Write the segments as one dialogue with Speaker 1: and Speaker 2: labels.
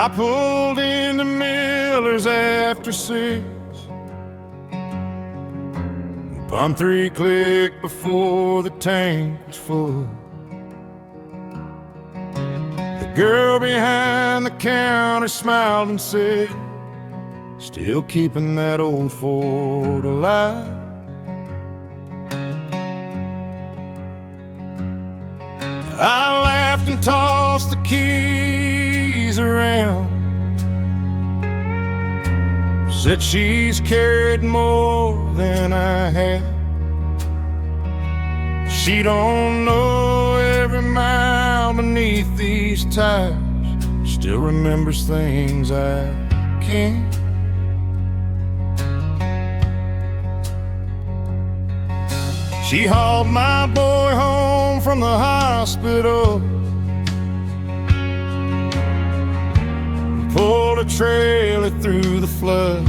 Speaker 1: I pulled into Miller's after 6. Pump 3 click before the tank was full. The girl behind the counter smiled and said, "Still keeping that old Ford alive." I laughed and tossed the keys around. Said she's carried more than I have. She don't know every mile beneath these tires. Still remembers things I can't. She hauled my boy home from the hospital, pulled a trailer through the flood,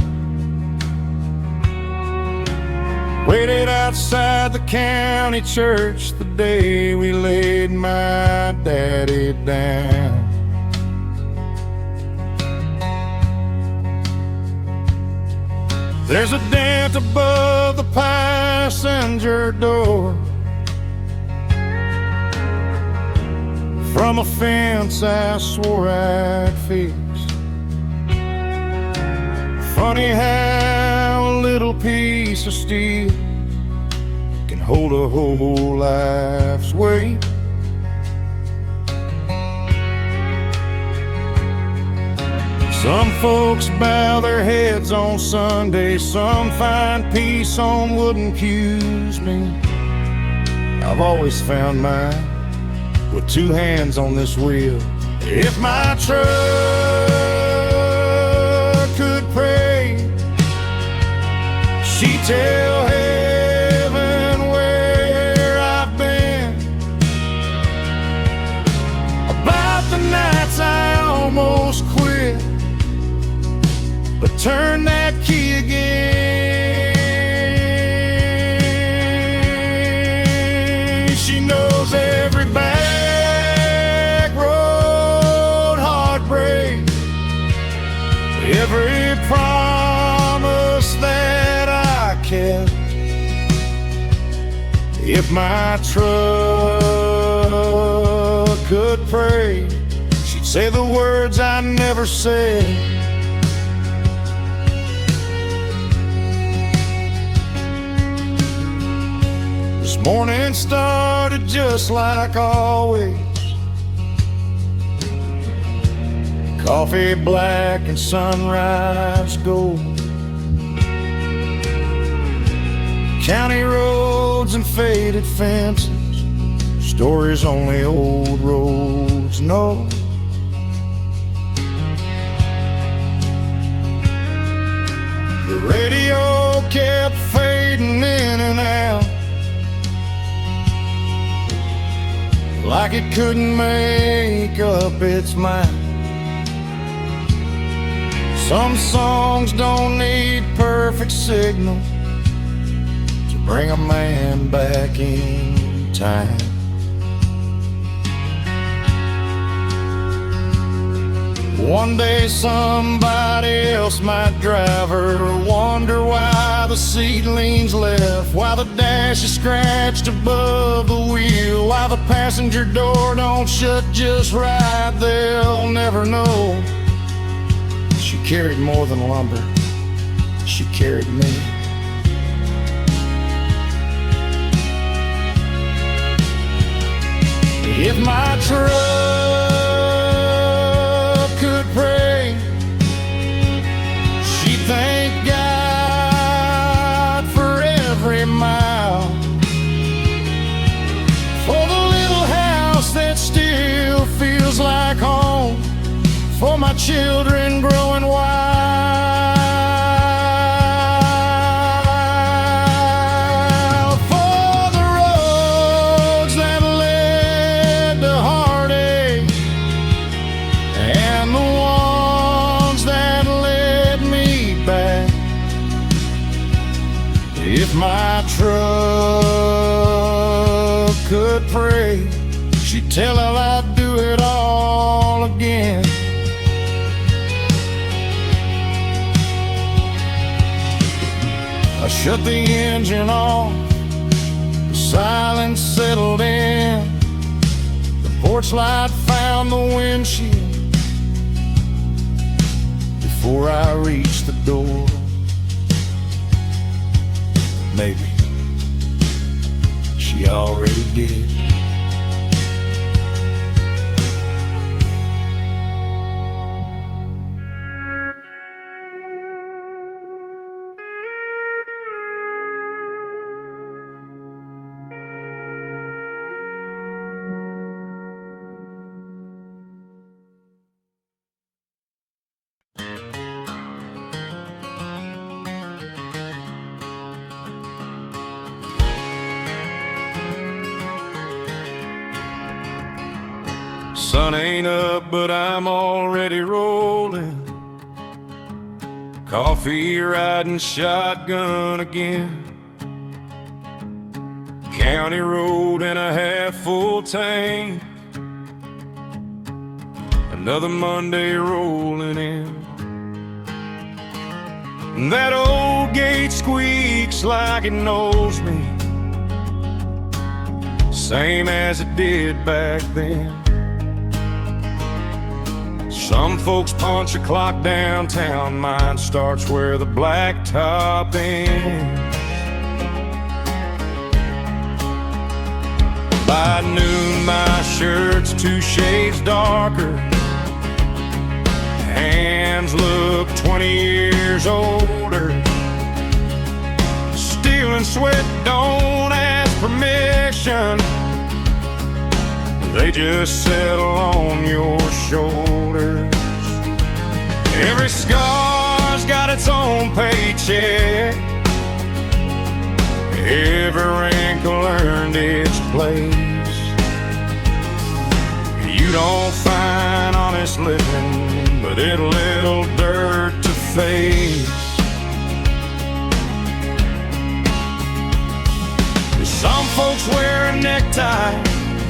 Speaker 1: waited outside the county church the day we laid my daddy down. There's a dent above the passenger door from a fence I swore I'd fix. Funny how a little piece of steel can hold a whole life's weight. Some folks bow their heads on Sunday, some find peace on wooden pews. Me, I've always found mine with 2 hands on this wheel. If my truck could pray, she'd tell heaven where I've been, about the nights I almost quit, but turn that key again. She knows every back road heartbreak, every promise that I kept. If my truck could pray, she'd say the words I never said. Morning started just like always. Coffee black and sunrise gold. County roads and faded fences, stories only old roads know. The radio kept fading in and out, like it couldn't make up its mind. Some songs don't need perfect signal to bring a man back in time. One day somebody else might drive her, wonder why the seedlings left, why the dash is scratched above the wheel, why the passenger door don't shut just right. They'll never know. She carried more than lumber, she carried me. If my truck could pray, she'd thank God for every mile, for the little house that still feels like home, for my children growing wild, for the roads that led to heartache, and the ones that led me back. If my truck could pray, she'd tell her I'd do it all again. shut the engine off. The silence settled in. The porch light found the windshield before I reached the door. Maybe she already did. Sun ain't up, but I'm already rolling. Coffee riding shotgun again. County road and a half-full tank. Another Monday rolling in. That old gate squeaks like it knows me, same as it did back then. Some folks punch a clock downtown, mine starts where the blacktop ends. By noon my shirt's 2 shades darker, hands look 20 years older. Stealing sweat don't ask permission, they just settle on your shoulders. Every scar's got its own paycheck, every wrinkle earned its place. You don't find honest living, but a little dirt to face. Some folks wear a necktie,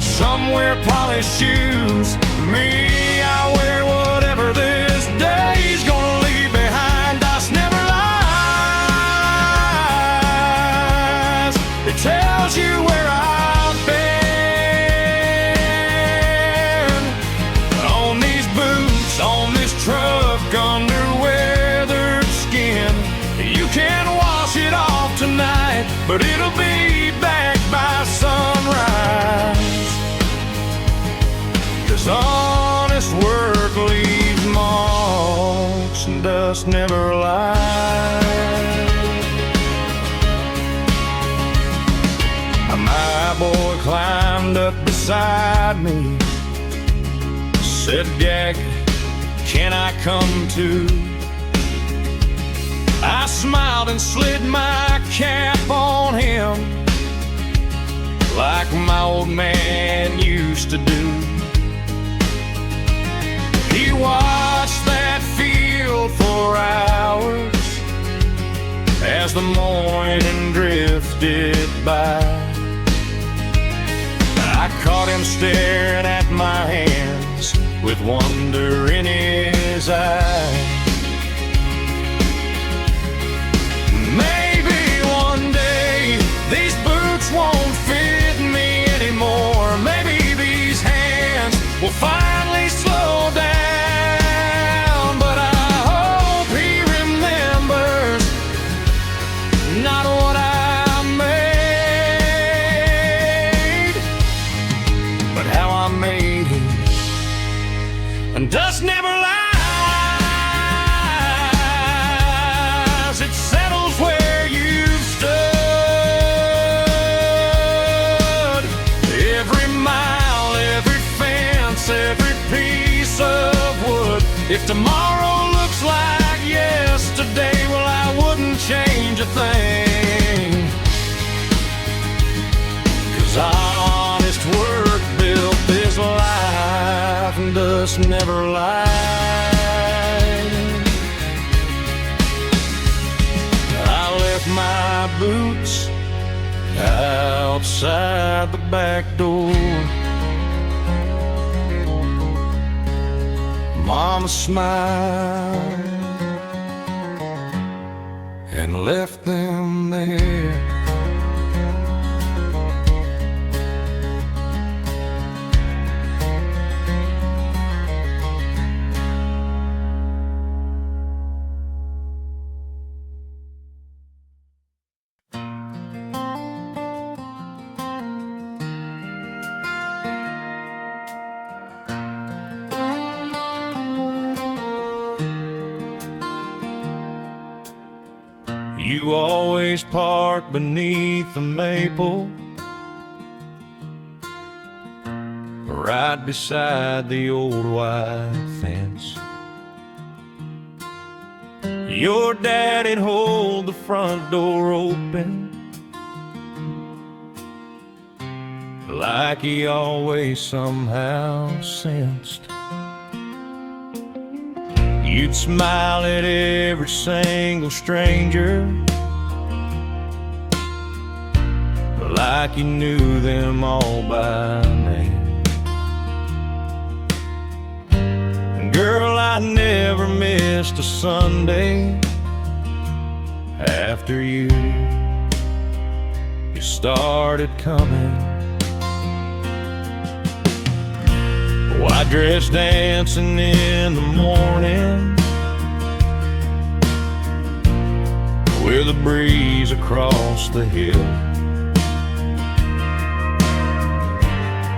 Speaker 1: some wear polished shoes. Me, I wear whatever this day's gonna leave behind. Dust never lies, it tells you where I've been. On these boots, on this truck, under weathered skin. You can wash it off tonight, but it'll be back by sunrise. Honest work leaves marks and dust never lies. My boy climbed up beside me, said, "Jack, can I come too?" I smiled and slid my cap on him like my old man used to do. He watched that field for hours as the morning drifted by. I caught him staring at my hands with wonder in his eyes. Maybe one day these boots won't fit me anymore. Maybe these hands will finally slow down. Not what I made, but how I made it. And dust never lies, it settles where you've stood. Every mile, every fence, every piece of wood. If tomorrow looks like yesterday, well, I wouldn't change a thing. 'Cause honest work built this life, and dust never lies. I left my boots outside the back door. Mama smiled and left them there. You always park beneath the maple, right beside the old white fence. Your daddy'd hold the front door open, like he always somehow sensed. You'd smile at every single stranger, like you knew them all by name. And girl, I never missed a Sunday after you started coming. White dress dancing in the morning, with a breeze across the hill.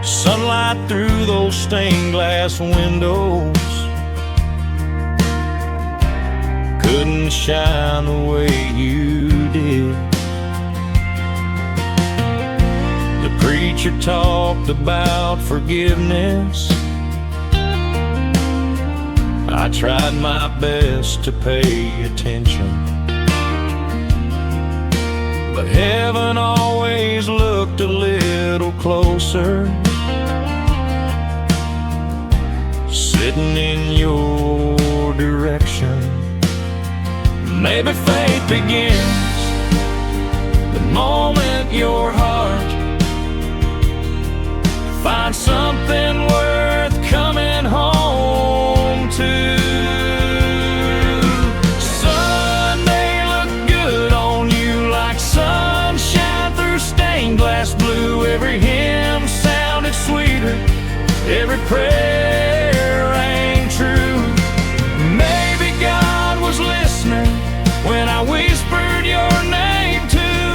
Speaker 1: Sunlight through those stained glass windows couldn't shine the way you did. The preacher talked about forgiveness. I tried my best to pay attention, but heaven always looked a little closer, sitting in your direction. Maybe faith begins the moment your heart finds something worth coming home to. Sunday looked good on you like sunshine through stained glass blue. Every hymn sounded sweeter, every prayer rang true. Maybe God was listening when I whispered your name too.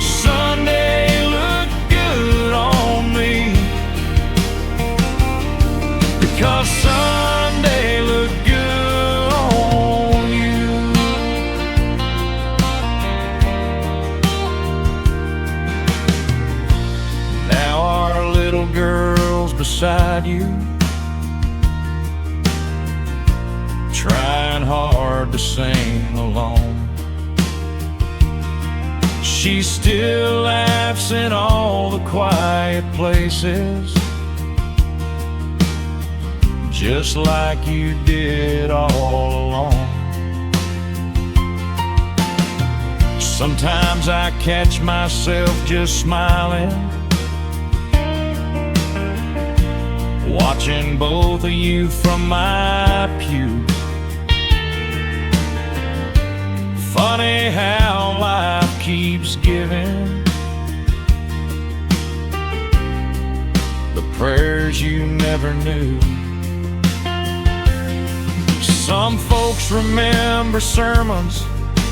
Speaker 1: Sunday looked good on me, because Sunday looked good on you. Now our little girl's beside you, trying hard to sing along. She still laughs in all the quiet places, just like you did all along. Sometimes I catch myself just smiling, watching both of you from my pew. Funny how life keeps giving the prayers you never knew. Some folks remember sermons,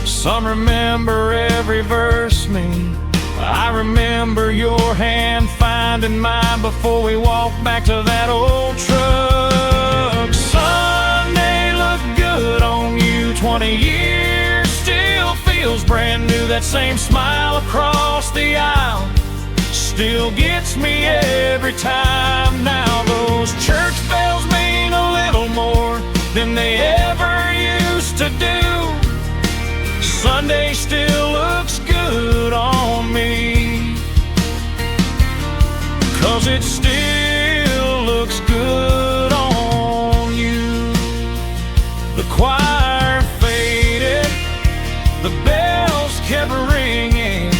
Speaker 1: some remember every verse. Me, I remember your hand finding mine before we walked back to that old truck. Sunday looked good on you, 20 years still feels brand new. That same smile across the aisle still gets me every time. Now those church bells mean a little more than they ever used to do. Sunday still looks good on me, 'cause it still looks good on you. The choir faded, the bells kept ringing.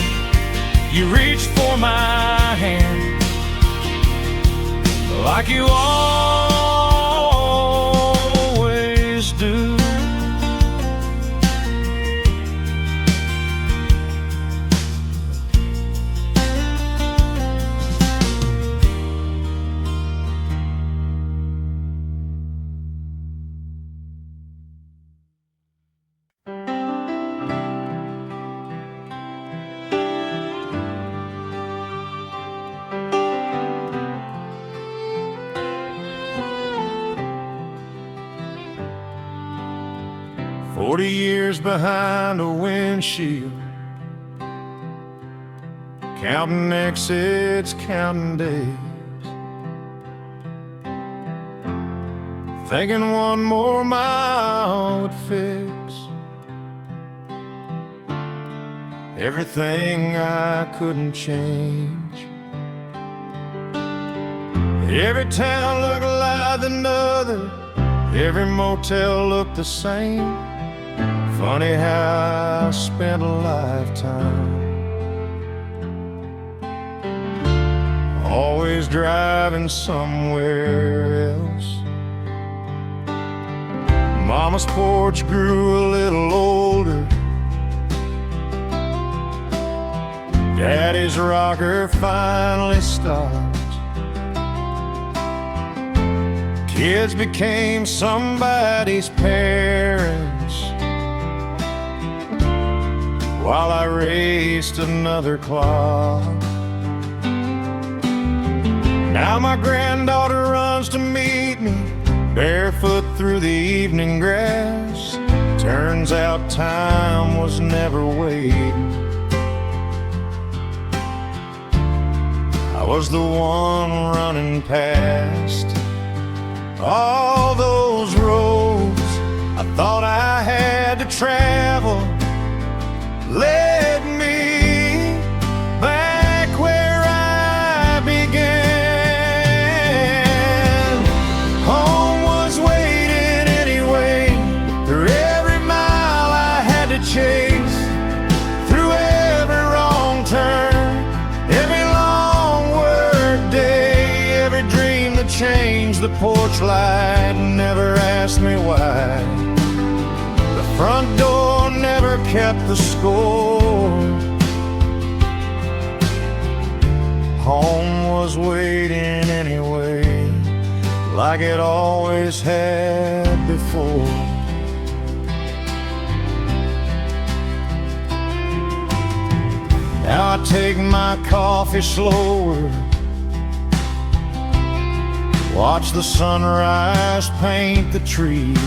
Speaker 1: You reached for my hand like you always do. 40 years behind a windshield, counting exits, counting days, thinking one more mile would fix everything I couldn't change. Every town looked like another, every motel looked the same. Funny how I spent a lifetime always driving somewhere else. Mama's porch grew a little older, Daddy's rocker finally stopped. Kids became somebody's parents while I raced another clock. Now my granddaughter runs to meet me, barefoot through the evening grass. Turns out time was never waiting. I was the one running past all those roads I thought I had to travel. Led me back where I began. Home was waiting anyway, through every mile I had to chase, through every wrong turn, every long work day, every dream that changed. The porch light never asked me why. The front door never kept the score. Home was waiting anyway, like it always had before. Now I take my coffee slower, watch the sunrise paint the trees,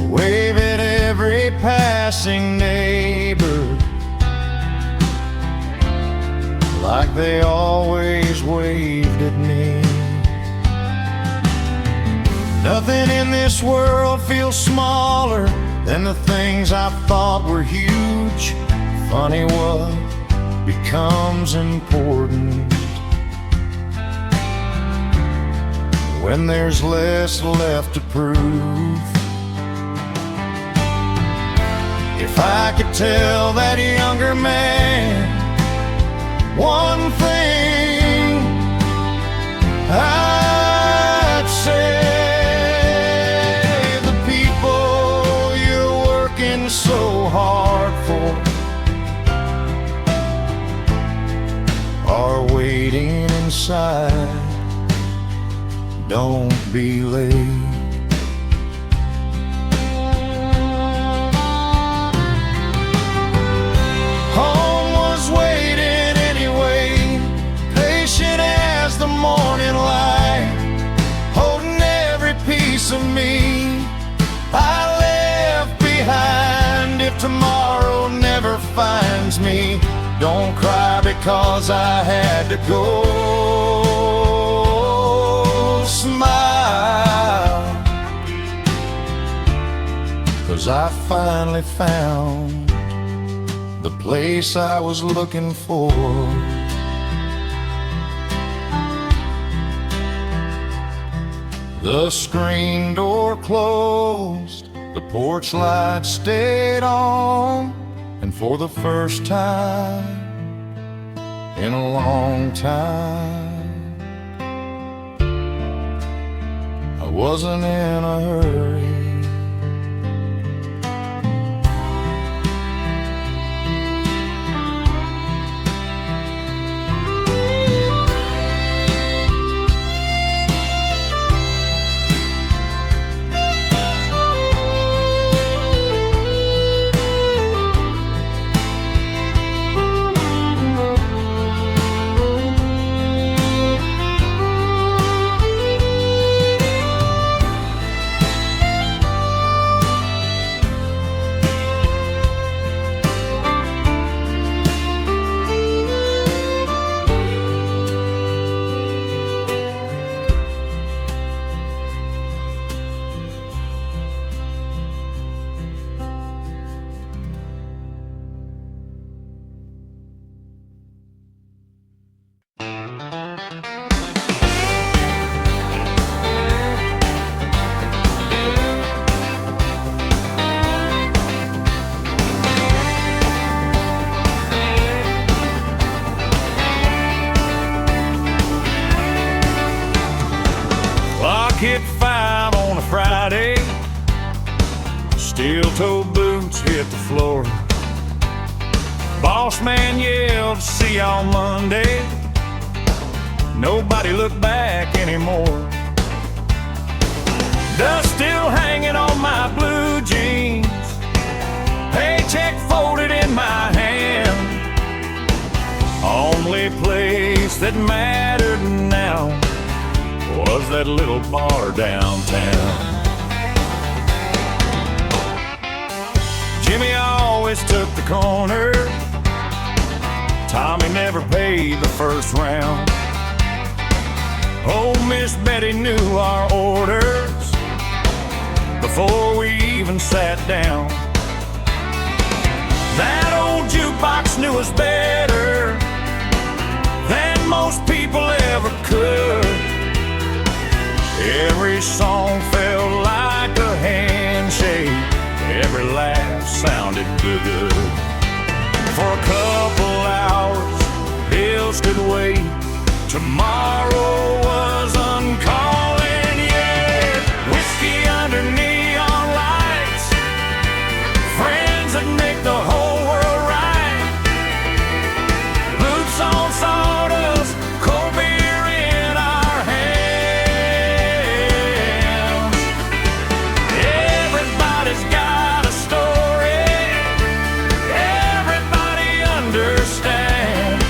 Speaker 1: wave at every passing neighbor like they always waved at me. Nothing in this world feels smaller than the things I thought were huge. Funny what becomes important when there's less left to prove. If I could tell that younger man one thing, I'd say the people you're working so hard for are waiting inside. Don't be late. Home was waiting anyway, patient as the morning light, holding every piece of me I left behind. If tomorrow never finds me, don't cry because I had to go. Smile, 'cause I finally found the place I was looking for. The screen door closed, the porch light stayed on, and for the first time in a long time, I wasn't in a hurry. Kid fight on a Friday, steel-toe boots hit the floor. Boss man yelled, "See ya on Monday." Nobody looked back anymore. Dust still hanging on my blue jeans, paycheck folded in my hand. Only place that mattered now was that little bar downtown. Jimmy always took the corner. Tommy never paid the first round. Old Miss Betty knew our orders before we even sat down. That old jukebox knew us better than most people ever could. Every song felt like a handshake, every laugh sounded good. For a couple hours, bills could wait. Tomorrow was uncalling, yeah. Whiskey under neon lights, friends that make the whole world right. Boots on sawdust, cold beer in our hands. Everybody's got a story, everybody understands.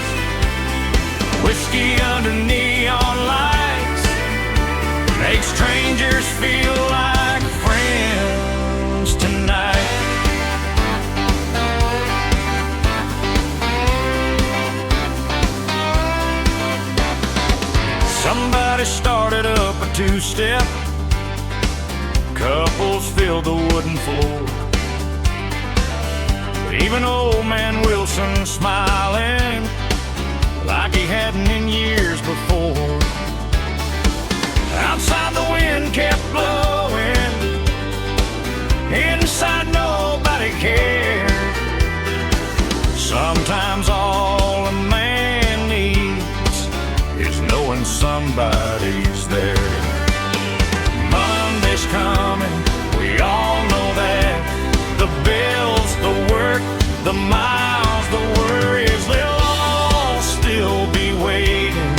Speaker 1: Whiskey under neon lights makes strangers feel like friends tonight. Somebody started up a two-step, couples filled the wooden floor. Even old man Wilson smiling like he hadn't in years before. Outside the wind kept blowing, inside nobody cared. Sometimes all a man needs is knowing somebody's there. Monday's coming, we all know that. The bills, the work, the miles, the worries, they'll all still be waiting.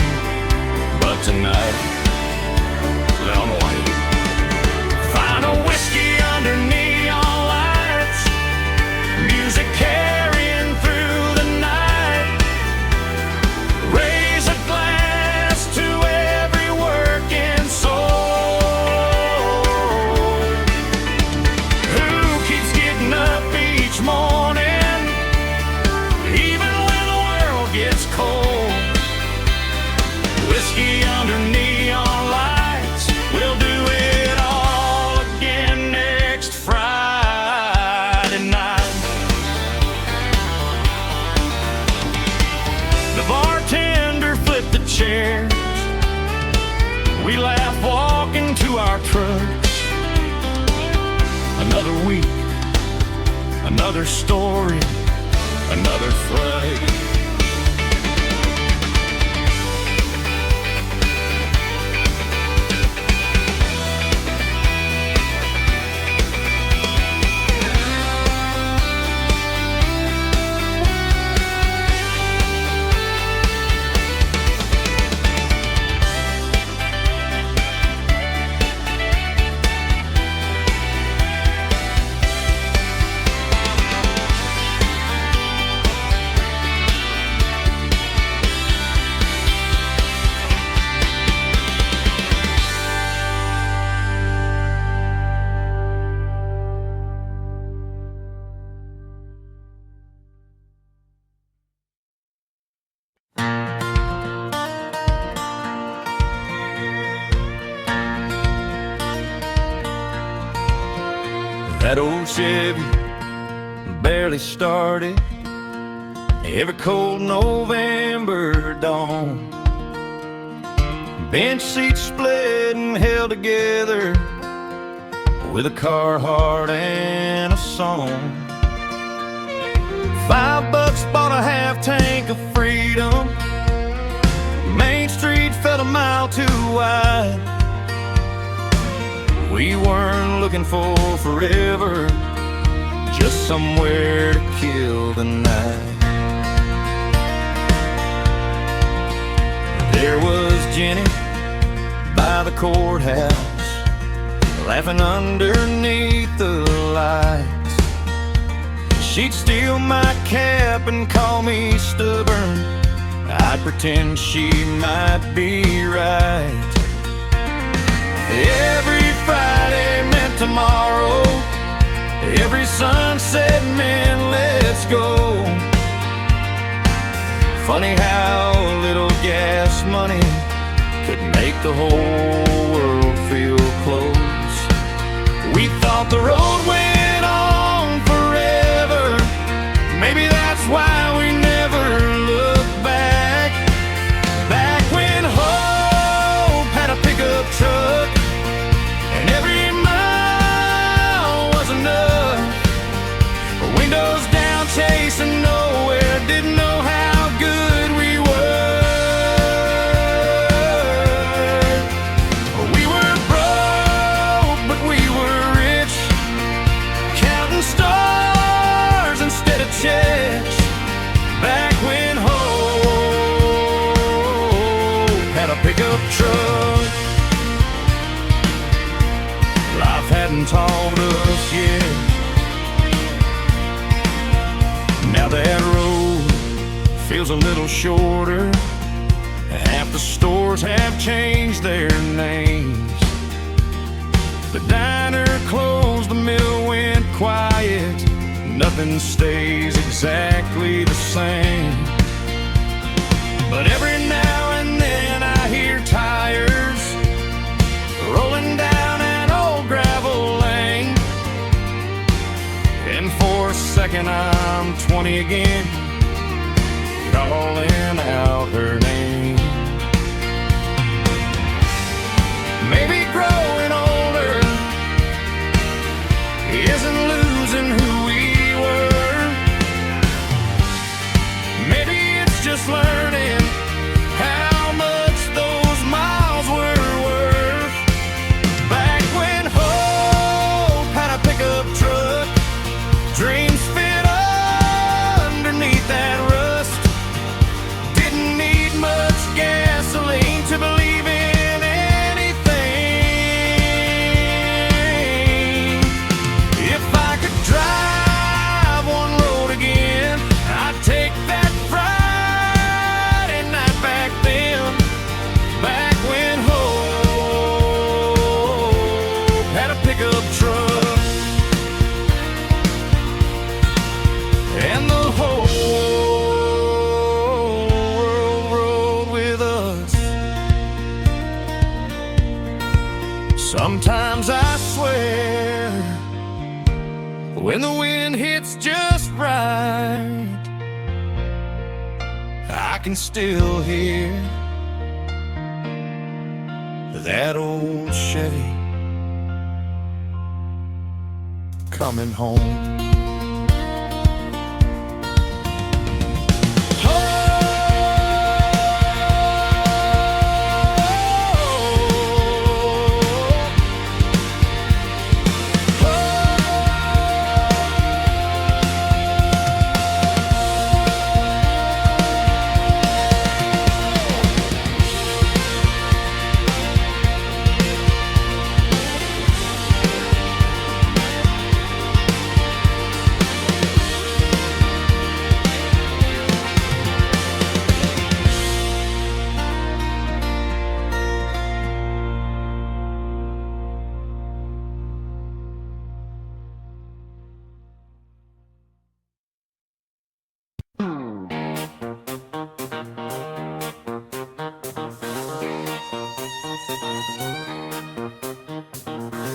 Speaker 1: But tonight, don't wait. Find a whiskey under neon lights, music carrying through the night. Raise a glass to every working soul who keeps getting up each morning, even when the world gets cold. Whiskey under neon lights, we'll do it all again next Friday night. The bartender flipped the chairs, we laugh walking to our trucks. Another week, another story, another fright. That old Chevy barely started every cold November dawn. Bench seats split and held together with a Carhartt and a song. $5 bought a half tank of freedom. Main Street felt a mile too wide. We weren't looking for forever, just somewhere to kill the night. There was Jenny by the courthouse, laughing underneath the lights. She'd steal my cap and call me stubborn. I'd pretend she might be right. Every Friday meant tomorrow, every sunset meant let's go. Funny how a little gas money could make the whole world feel close. We thought the road went on forever, maybe that's why we never looked back. Back when hope had a pickup truck and every mile was enough. Windows down, chasing nowhere, didn't know how good we were. We were broke, but we were rich, counting stars instead of checks. Back when hope had a pickup truck. Life hadn't taught us yet. Now that road feels a little shorter. Half the stores have changed their names. The diner closed, the mill went quiet. Nothing stays exactly the same. But every now and then I hear tires rolling down an old gravel lane, and for a second I'm 20 again, calling out her name. Maybe growing older isn't losing who we were. Maybe it's just learning how much those miles were worth. Back when hope had a pickup truck, dreams fit underneath that rust. Didn't need much gasoline to believe in anything. If I could drive one road again, I'd take that Friday night back then. Back when hope had a pickup truck and the whole world rode with us. Sometimes I swear, when the wind hits just right, I can still hear that old Chevy coming home.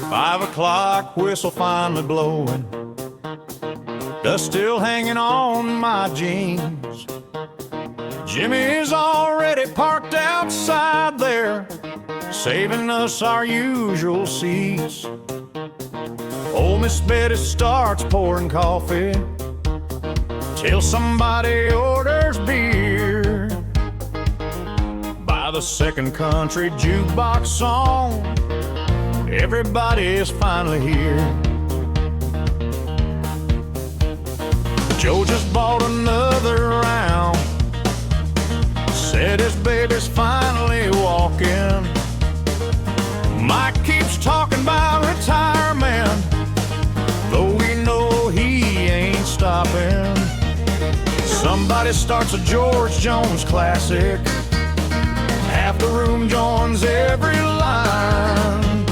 Speaker 1: "5 o'clock, whistle finally blowing, dust still hanging on my jeans. Jimmy's already parked outside there, saving us our usual seats. Old Miss Betty starts pouring coffee till somebody orders beer. By the second country jukebox song, Everybody's finally here. Joe just bought another round. Said his baby's finally walking. Mike keeps talking about retirement, though we know he ain't stopping. Somebody starts a George Jones classic. Half the room joins every line.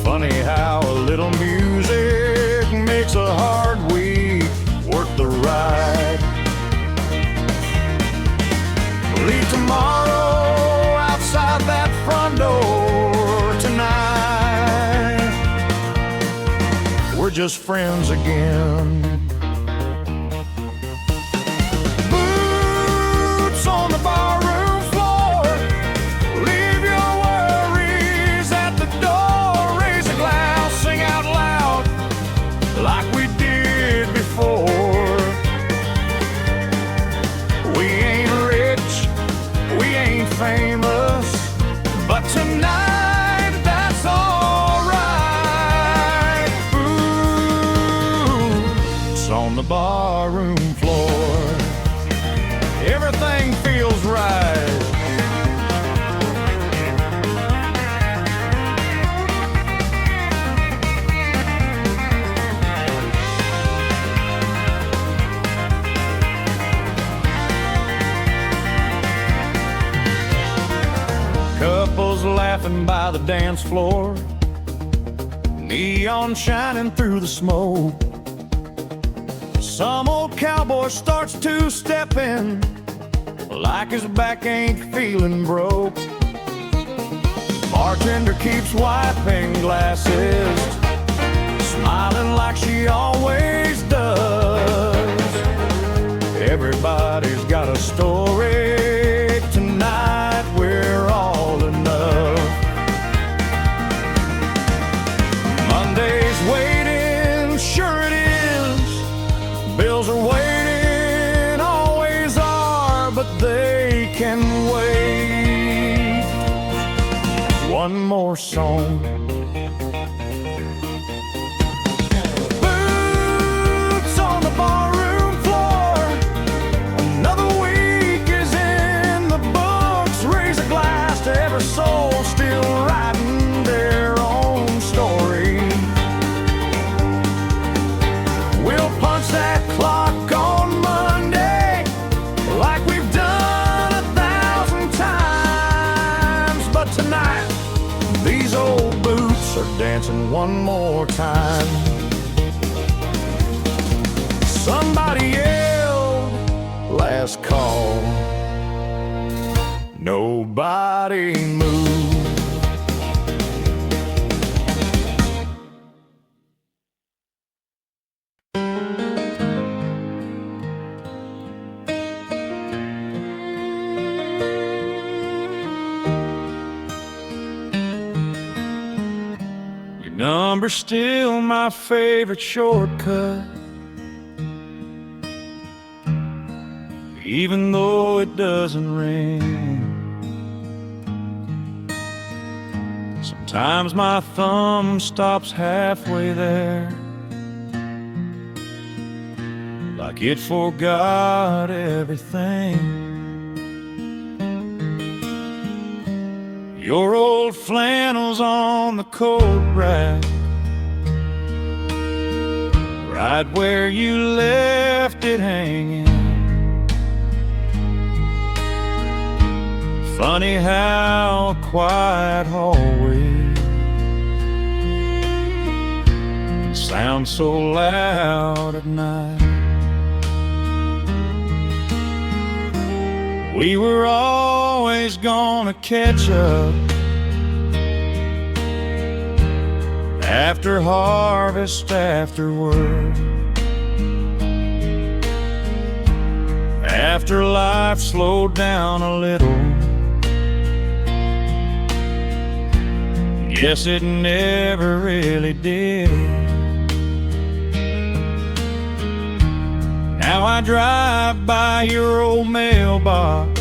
Speaker 1: Funny how a little music makes a hard week worth the ride. Leave tomorrow outside that front door tonight. We're just friends again. Boots on the barroom floor. Leave your worries at the door. Raise a glass, sing out loud like we did before. We ain't rich, we ain't famous, but tonight that's alright. Boots on the barroom floor. Everything feels right. Couples laughing by the dance floor, neon shining through the smoke. Some old cowboy starts two-stepping like his back ain't feeling broke. Bartender keeps wiping glasses, smiling like she always does. Everybody's got a story. Tonight we're all enough. Monday's waiting, sure it is. Bills are waiting, always are, but they can wait. One more song. Boots on the barroom floor. Another week is in the books. Raise a glass to every soul still writing their own story. We'll punch that clock on Monday like we've done 1,000 times. But tonight, these old boots are dancing one more time. Somebody yelled, last call. Nobody moved. Your number's still my favorite shortcut, even though it doesn't ring. Sometimes my thumb stops halfway there, like it forgot everything. Your old flannel's on the coat rack, right where you left it hanging. Funny how a quiet hallway can sound so loud at night. We were always gonna catch up after harvest, afterward, after life slowed down a little. Guess it never really did. Now I drive by your old mailbox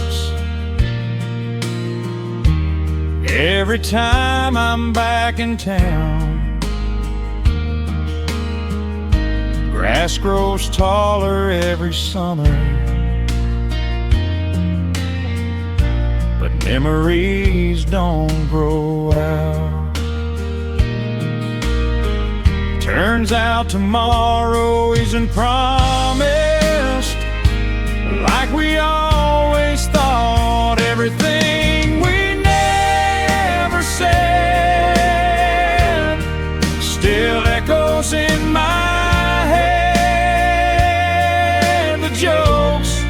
Speaker 1: Every time I'm back in town, grass grows taller every summer, but memories don't grow out. Turns out tomorrow isn't promised like we always thought. Everything we never said still echoes in my head. The jokes,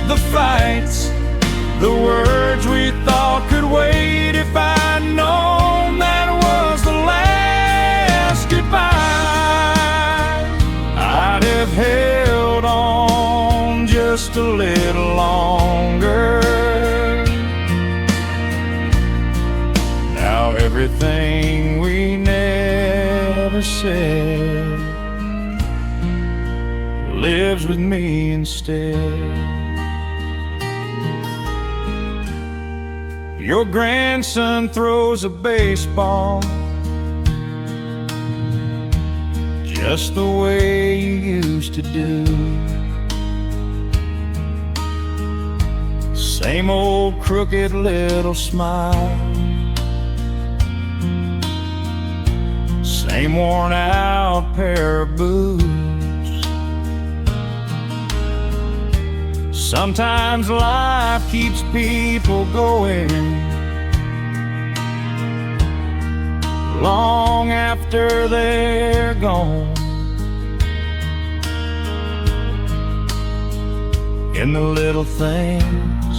Speaker 1: the fights, the words we thought could wait. If I'd known that was the last goodbye, I'd have held on just a little longer. Now everything we never said lives with me instead. Your grandson throws a baseball just the way you used to do. Same old crooked little smile, same worn out pair of boots. Sometimes life keeps people going long after they're gone. In the little things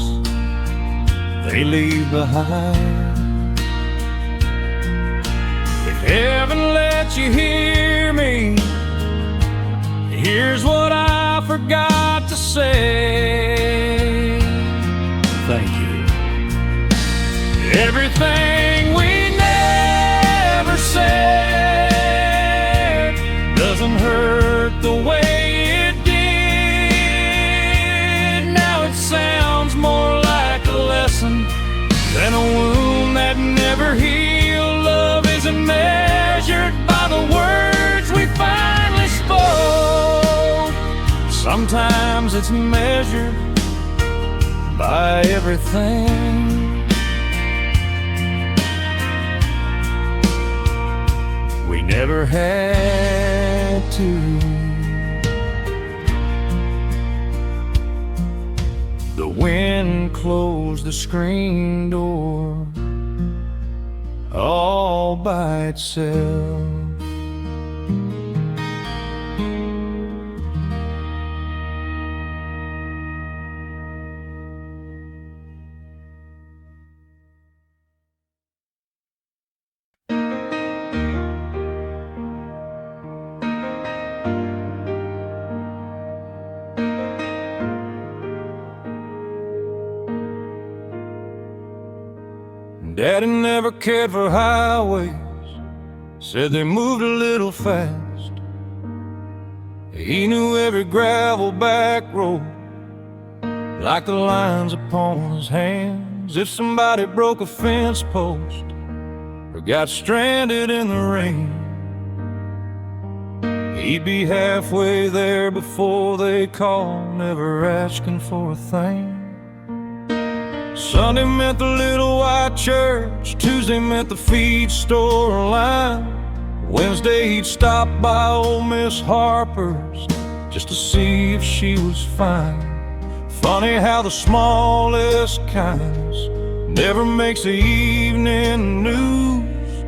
Speaker 1: they leave behind. If heaven lets you hear me, here's what I forgot to say. Thank you. Everything we never said doesn't hurt the way it did. Now it sounds more like a lesson than a wound that never healed. Love isn't measured by the words we finally spoke. Sometimes it's measured by everything we never had to. The wind closed the screen door all by itself. Daddy never cared for highways, said they moved a little fast. He knew every gravel back road like the lines upon his hands. If somebody broke a fence post or got stranded in the rain, he'd be halfway there before they called, never asking for a thing. Sunday meant the little white church, Tuesday meant the feed store line, Wednesday he'd stop by old Miss Harper's just to see if she was fine. Funny how the smallest kindness never makes the evening news,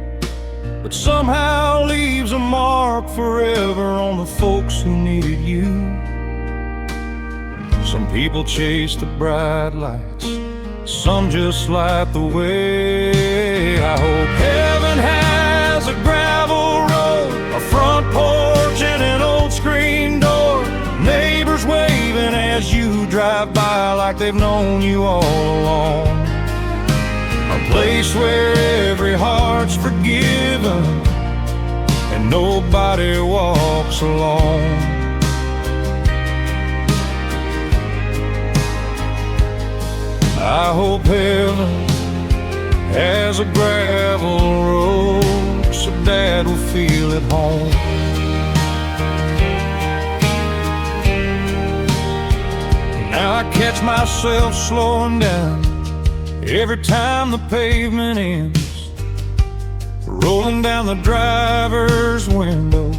Speaker 1: but somehow leaves a mark forever on the folks who needed you. Some people chase the bright lights, some just light the way. I hope heaven has a gravel road, a front porch and an old screen door, neighbors waving as you drive by like they've known you all along. A place where every heart's forgiven and nobody walks alone. I hope heaven has a gravel road, so Dad will feel at home. Now I catch myself slowing down every time the pavement ends, rolling down the driver's window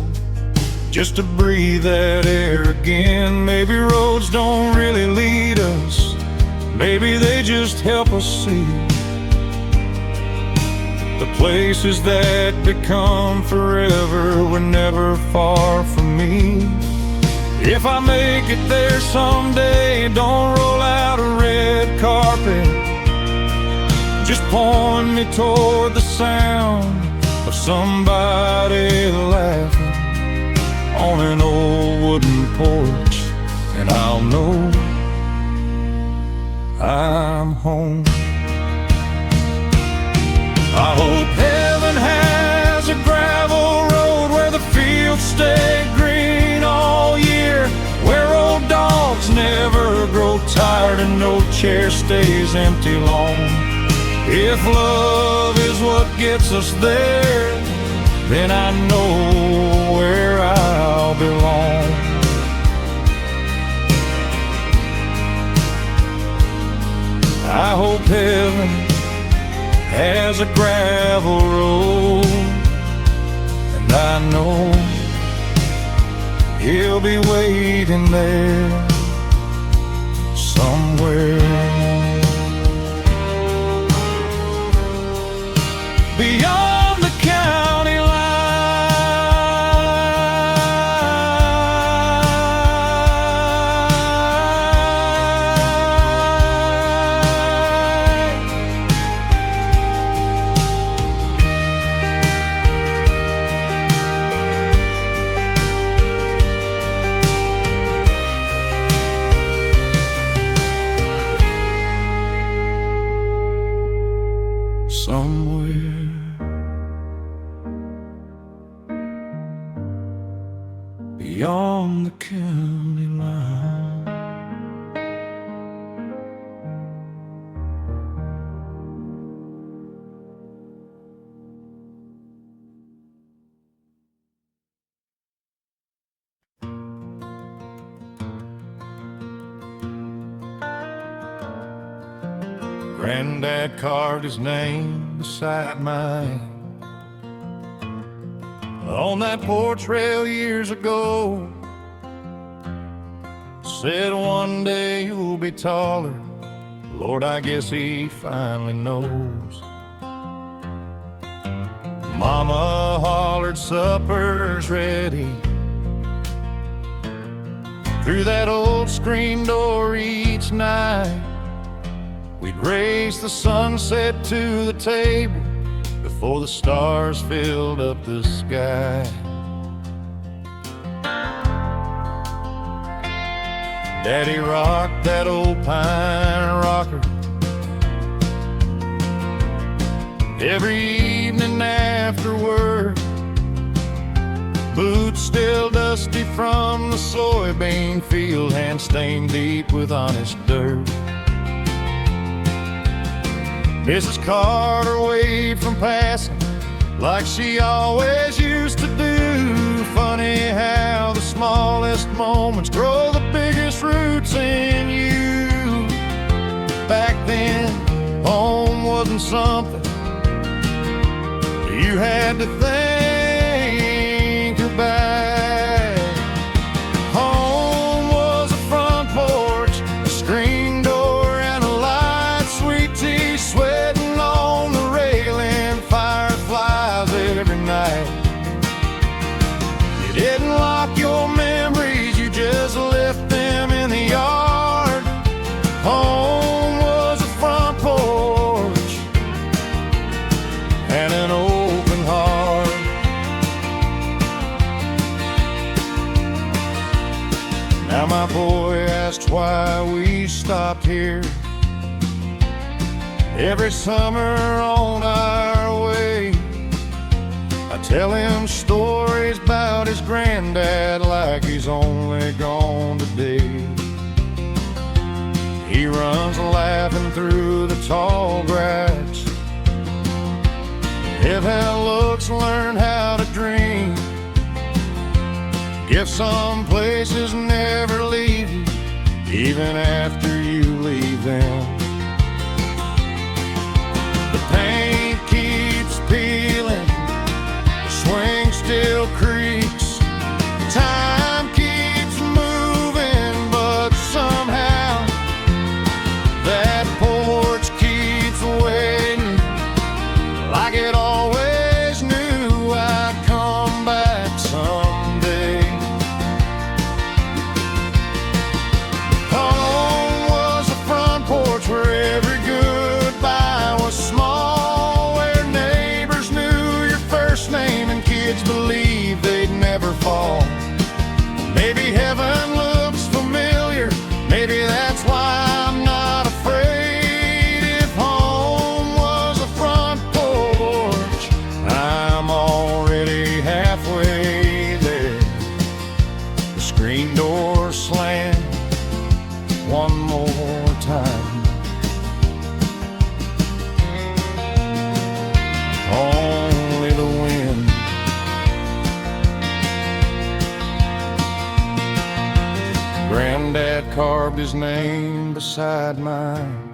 Speaker 1: just to breathe that air again. Maybe roads don't really lead us, maybe they just help us see the places that become forever were never far from me. If I make it there someday, don't roll out a red carpet, just point me toward the sound of somebody laughing on an old wooden porch, and I'll know I'm home. I hope heaven has a gravel road where the fields stay green all year, where old dogs never grow tired and no chair stays empty long. If love is what gets us there, then I know where I'll belong. I hope heaven has a gravel road, and I know he'll be waiting there somewhere. Beyond the county line, somewhere beyond the county line. Granddad carved his name beside mine on that porch rail years ago. Said one day you'll be taller. Lord, I guess he finally knows. Mama hollered supper's ready through that old screen door each night. We'd race the sunset to the table before the stars filled up the sky. Daddy rocked that old pine rocker every evening after work, boots still dusty from the soybean field, hands stained deep with honest dirt. Mrs. Carter waved from passing like she always used to do. Funny how the smallest moments grow the biggest roots in you. Back then, home wasn't something you had to think about. Home was a front porch, a screen door, and a light sweet tea, sweating on the railing, fireflies every night. You didn't lock your memories, you just left them in the yard. Home was a front porch and an open heart. Now my boy asked why we stopped here every summer on our way. I tell him stories about his granddad like he's only gone today. He runs laughing through the tall grass Live how looks, learn how to dream. Guess some places never leave you, even after you leave them. The paint keeps peeling, the swing still creaks. Time keeps moving, but somehow that porch keeps waiting, like it always knew I'd come back someday. Home was a front porch where every goodbye was small, where neighbors knew your first name and kids believed they'd never fall. Maybe heaven looks familiar, maybe that's why I'm not afraid. If home was a front porch, I'm already halfway there. The screen door slammed one more time. Only the wind. Granddad carved his name beside mine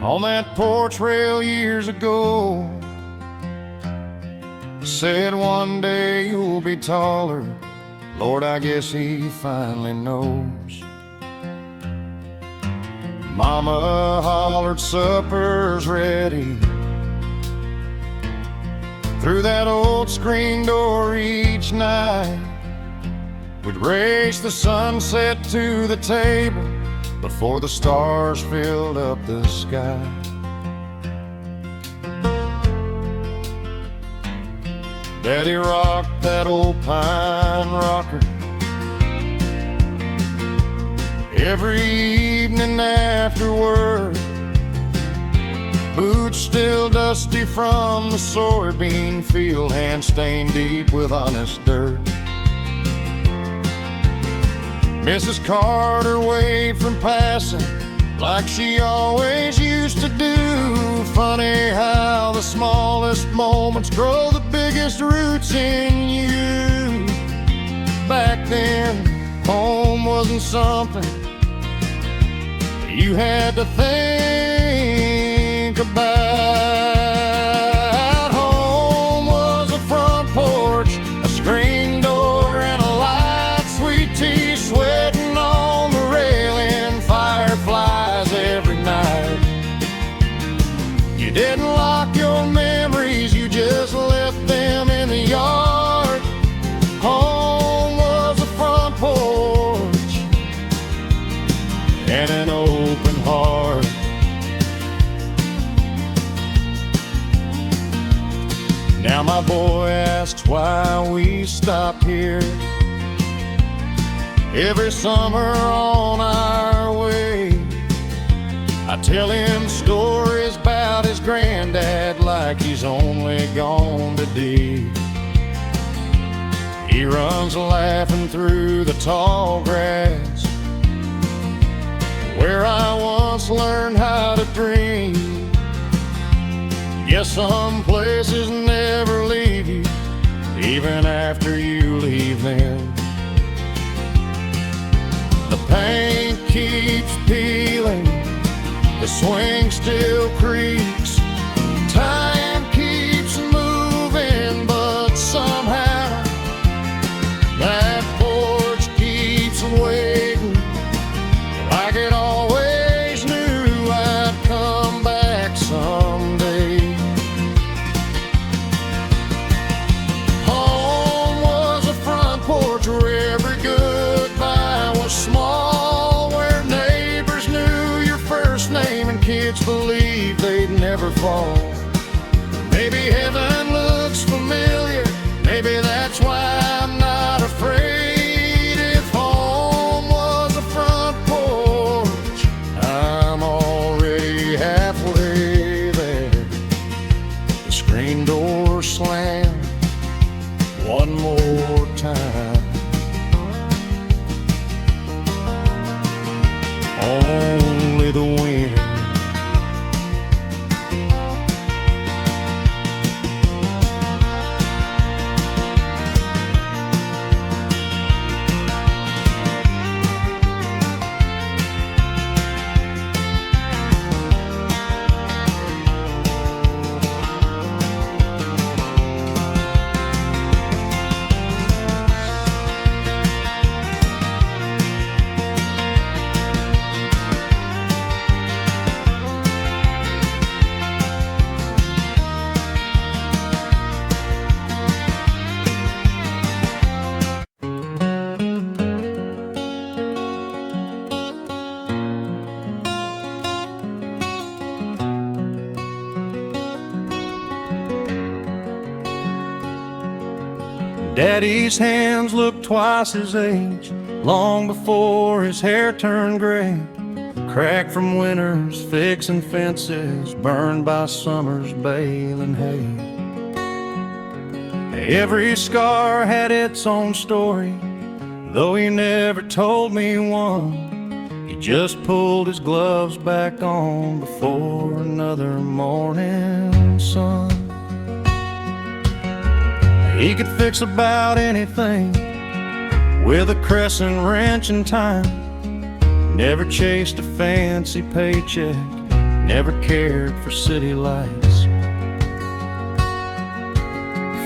Speaker 1: on that porch rail years ago. Said one day you'll be taller. Lord, I guess he finally knows. Mama hollered supper's ready through that old screen door each night. We'd race the sunset to the table before the stars filled up the sky. Daddy rocked that old pine rocker every evening after work. Boots still dusty from the soybean field, hands stained deep with honest dirt. Mrs. Carter waved from passing like she always used to do. Funny how the smallest moments grow the biggest roots in you. Back then, home wasn't something you had to think about. Home was a front porch, a screen door, and a light sweet tea, sweating on the railing, fireflies every night. You didn't lock your memories, you just left them in the yard. Home was a front porch and an open heart. Now my boy asks why we stop here every summer on our way. I tell him stories about his granddad like he's only gone today. He runs laughing through the tall grass where I once learned how to dream. Guess some places never leave you, even after you leave them. The paint keeps peeling, the swing still creaks. Time keeps moving, but somehow that porch keeps waiting, like it always knew I'd come back someday. Home was a front porch where every goodbye was small, where neighbors knew your first name and kids believed they'd never fall. Maybe heaven looks familiar, maybe that's why I'm not afraid. If home was a front porch, I'm already halfway there. The screen door slammed one more time. Only the wind. Daddy's hands looked twice his age, long before his hair turned gray. Cracked from winters, fixing fences, burned by summers, baling hay. Every scar had its own story, though he never told me one. He just pulled his gloves back on before another morning sun. He could fix about anything with a crescent wrench and time. Never chased a fancy paycheck, never cared for city lights.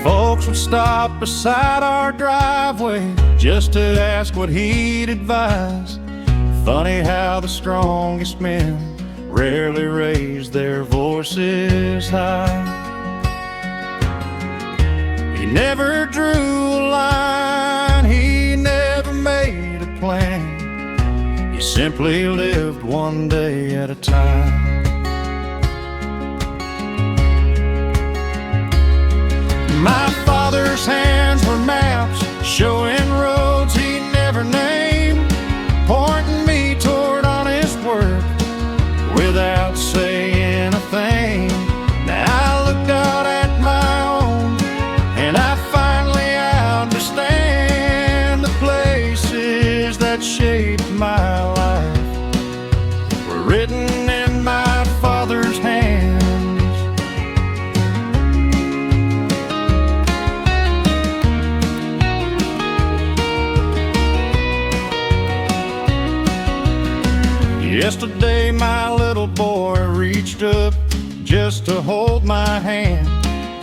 Speaker 1: Folks would stop beside our driveway just to ask what he'd advise. Funny how the strongest men rarely raise their voices high. He never drew a line, he never made a plan. He simply lived one day at a time. My father's hands were maps, showing roads he never named, pointing me toward honest work without saying a thing. Now I looked out at my own, and I finally understand the places that shaped my life were written in my father's hands. Yesterday my little boy reached up just to hold my hand,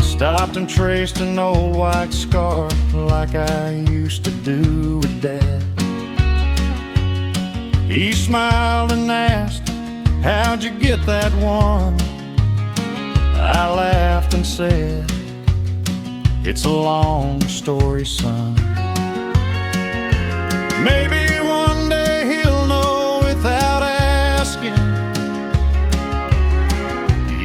Speaker 1: stopped and traced an old white scar like I used to do with Dad. He smiled and asked, "How'd you get that one?" I laughed and said, "It's a long story, son. Maybe one day he'll know without asking.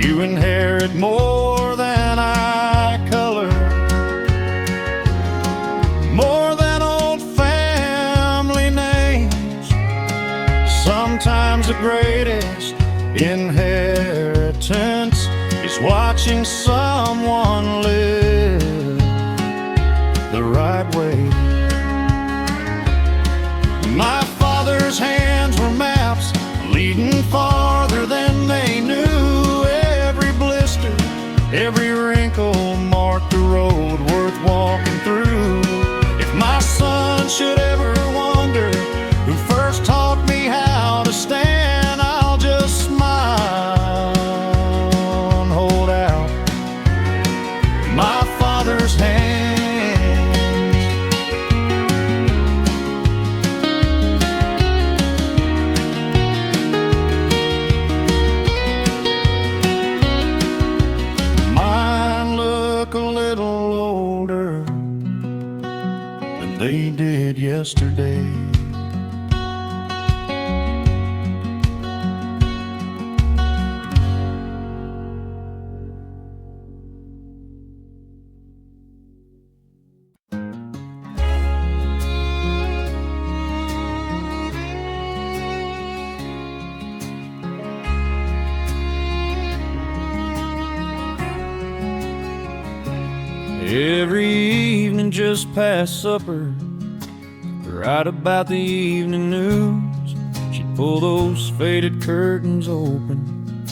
Speaker 1: You inherit more than I color, more than old family names. Sometimes the greatest inheritance is watching someone live the right way." My father's hands were maps leading farther than they knew. Every blister, every wrinkle marked the road worth walking through. If my son should ever wonder who first taught me how to stand, I'll just smile and hold out my father's hand. They did yesterday. Every evening just past supper, right about the evening news, she'd pull those faded curtains open,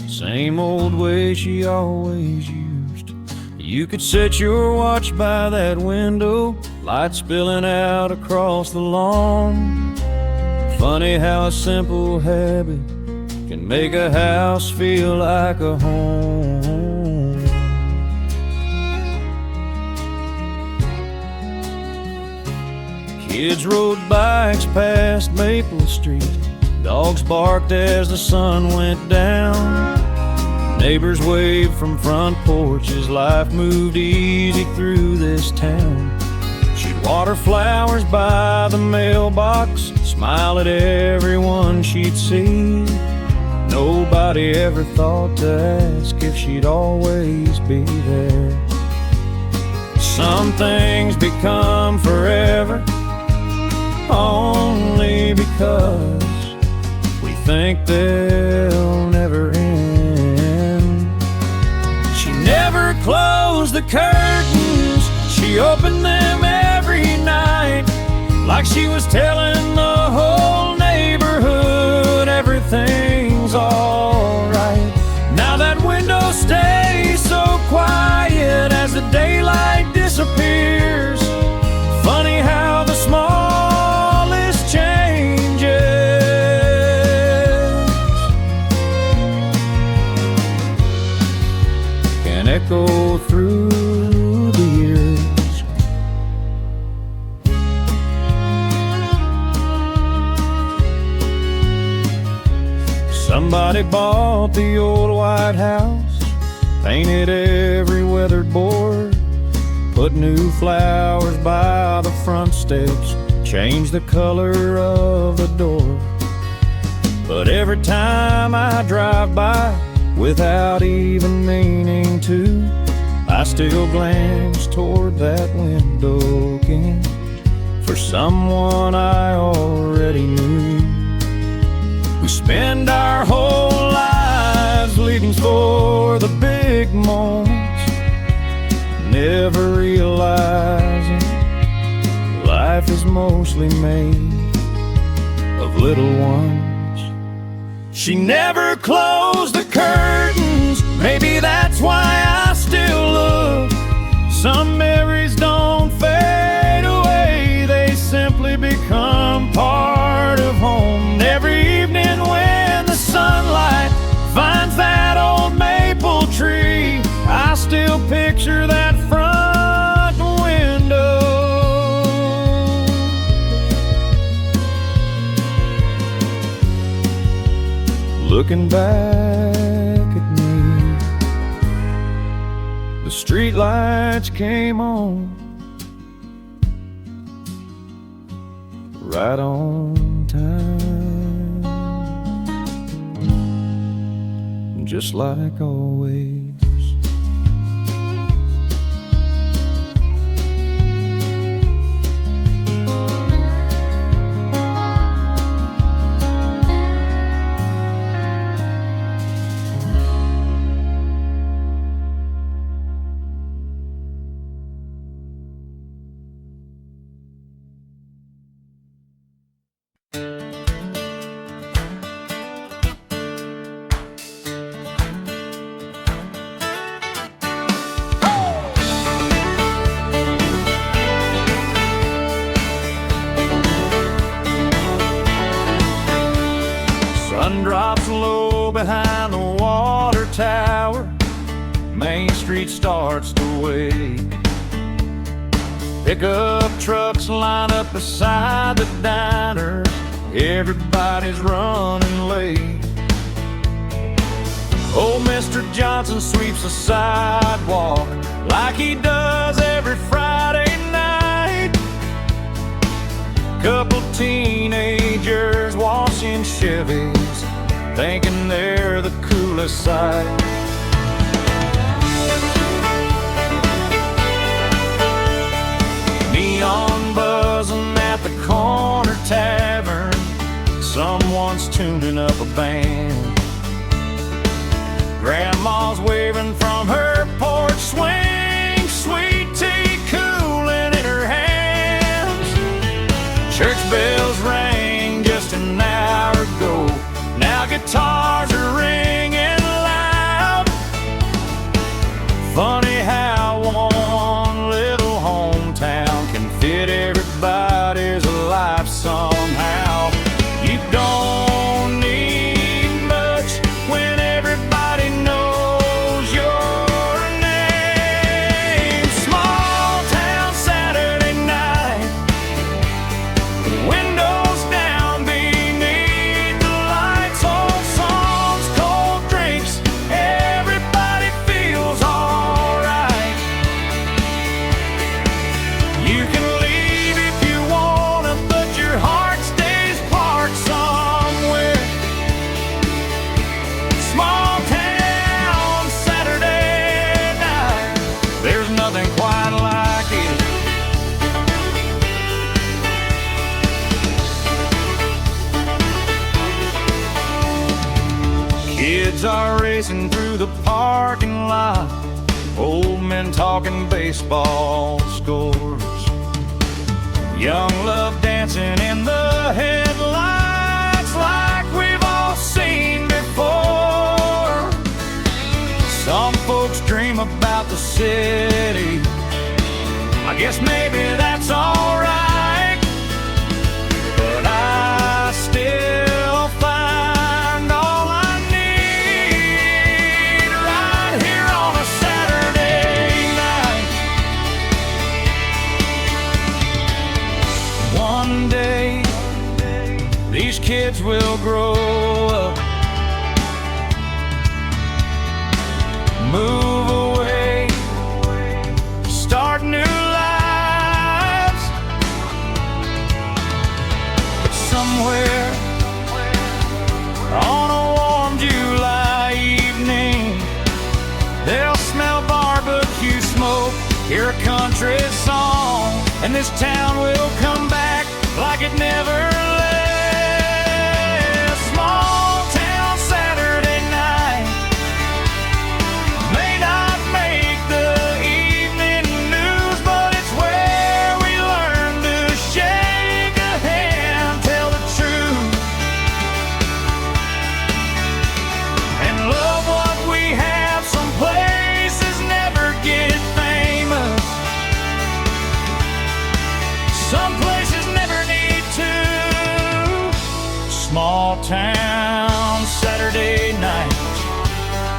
Speaker 1: same old way she always used. You could set your watch by that window, light spilling out across the lawn. Funny how a simple habit can make a house feel like a home. Kids rode bikes past Maple Street, dogs barked as the sun went down. Neighbors waved from front porches, life moved easy through this town. She'd water flowers by the mailbox, smile at everyone she'd see. Nobody ever thought to ask if she'd always be there. Some things become forever only because we think they'll never end. She never closed the curtains, she opened them every night, like she was telling the whole neighborhood everything's alright. Now that window stays so quiet as the daylight disappears. Funny how the smallest changes can echo through the years. Somebody bought the old white house, painted every weathered board, put new flowers by the front steps, changed the color of the door. But every time I drive by, without even meaning to, I still glance toward that window again, for someone I already knew. We spend our whole lives leaving for the big moments, never realizing life is mostly made of little ones. She never closed the curtains, maybe that's why I still look. Some memories don't fade away, they simply become part of home. Every evening when the sunlight finds that old maple tree, I still picture that front window. Looking back at me, the streetlights came on right on time, just like always. Sun drops low behind the water tower, Main Street starts to wake. Pickup trucks line up beside the diner, everybody's running late. Old Mr. Johnson sweeps the sidewalk like he does every Friday night. Couple teenagers washing Chevys, thinking they're the coolest sight. Neon buzzing at the corner tavern, someone's tuning up a band. Grandma's waving from her porch swing, sweet tea cooling in her hands. Church bells rang just an hour ago, now guitars are ringing loud. Funny how one little hometown can fit everybody's life somehow. You don't need much when everybody knows your name. Small town Saturday night, windows down beneath the lights. Old song Kids are racing through the parking lot, old men talking baseball scores, young love dancing in the headlights like we've all seen before. Some folks dream about the city, I guess maybe that's alright, but I still find all I need right here on a Saturday night. One day, these kids will grow up, move away, start new lives. But somewhere on a warm July evening, they'll smell barbecue smoke, hear a country song, and this town will come back like it never left. Small town Saturday night may not make the evening news, but it's where we learn to shake a hand, tell the truth, and love what we have. Some places never get famous, some places never need to. Small town Saturday night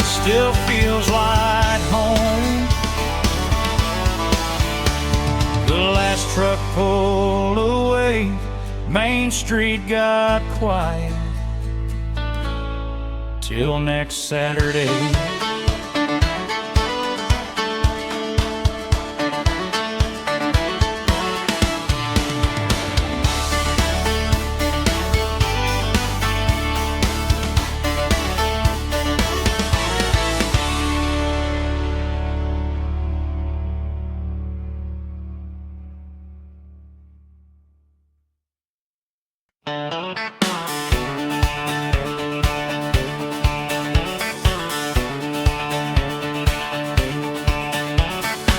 Speaker 1: still feels like home. The last truck pulled away, Main Street got quiet till next Saturday.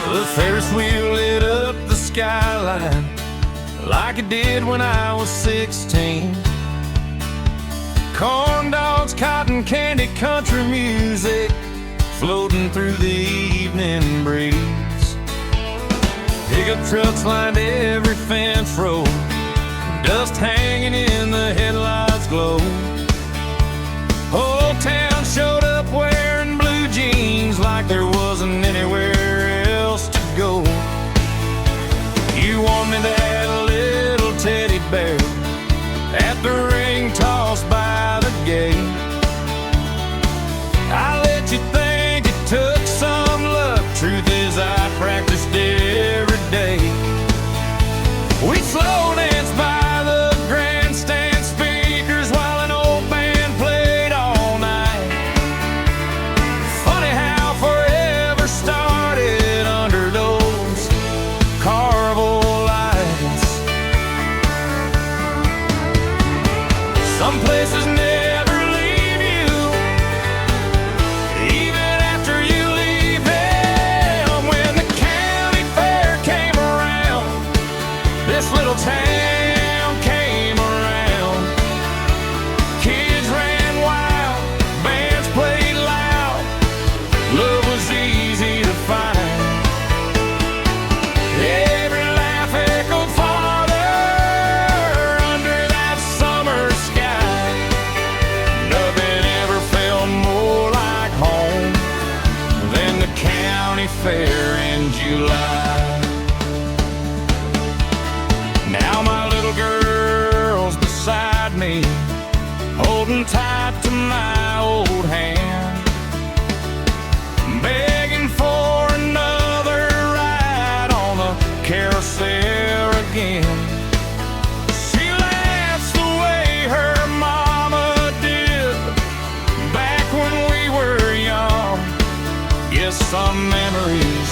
Speaker 1: The Ferris wheel lit up the skyline like it did when I was 16. Corn dogs, cotton candy, country music floating through the evening breeze. Pickup trucks lined every fence row, dust hanging in the headlights glow. Whole town showed up wearing blue jeans like there wasn't anywhere else to go. You wanted that little teddy bear at the ring tossed by the gate. I let you think it took some luck. Truth is I practiced every day. We slow danced by the grandstand speakers while an old band played all night. Funny how forever started under those carnival lights. Some places never leave you, even after you leave them. When the county fair came around, this little town came around. Kids ran wild, bands played loud, love was easy to find. Every laugh echoed farther under that summer sky. Nothing ever felt more like home than the county fair in July. Now my little girl's beside me, holding tight to my old hand, begging for another ride on the carousel again. She laughs the way her mama did back when we were young. Yes, some memories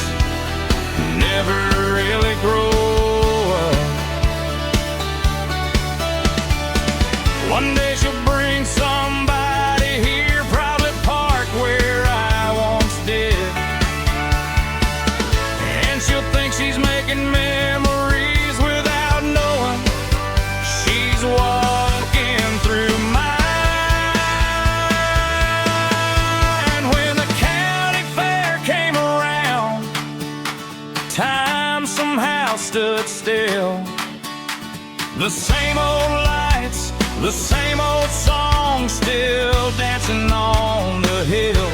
Speaker 1: never really grow up. One day she'll bring somebody here, probably stood still. The same old lights, the same old song, still dancing on the hill.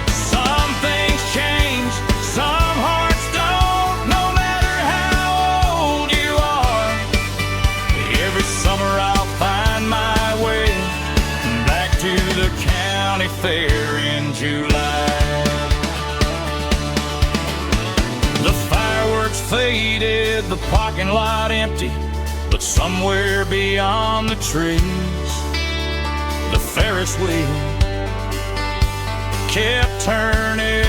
Speaker 1: Some things change, some hearts don't, no matter how old you are. Every summer I'll find my way back to the county fair in July. The fireworks faded, the parking lot empty, but somewhere beyond the trees, the Ferris wheel kept turning.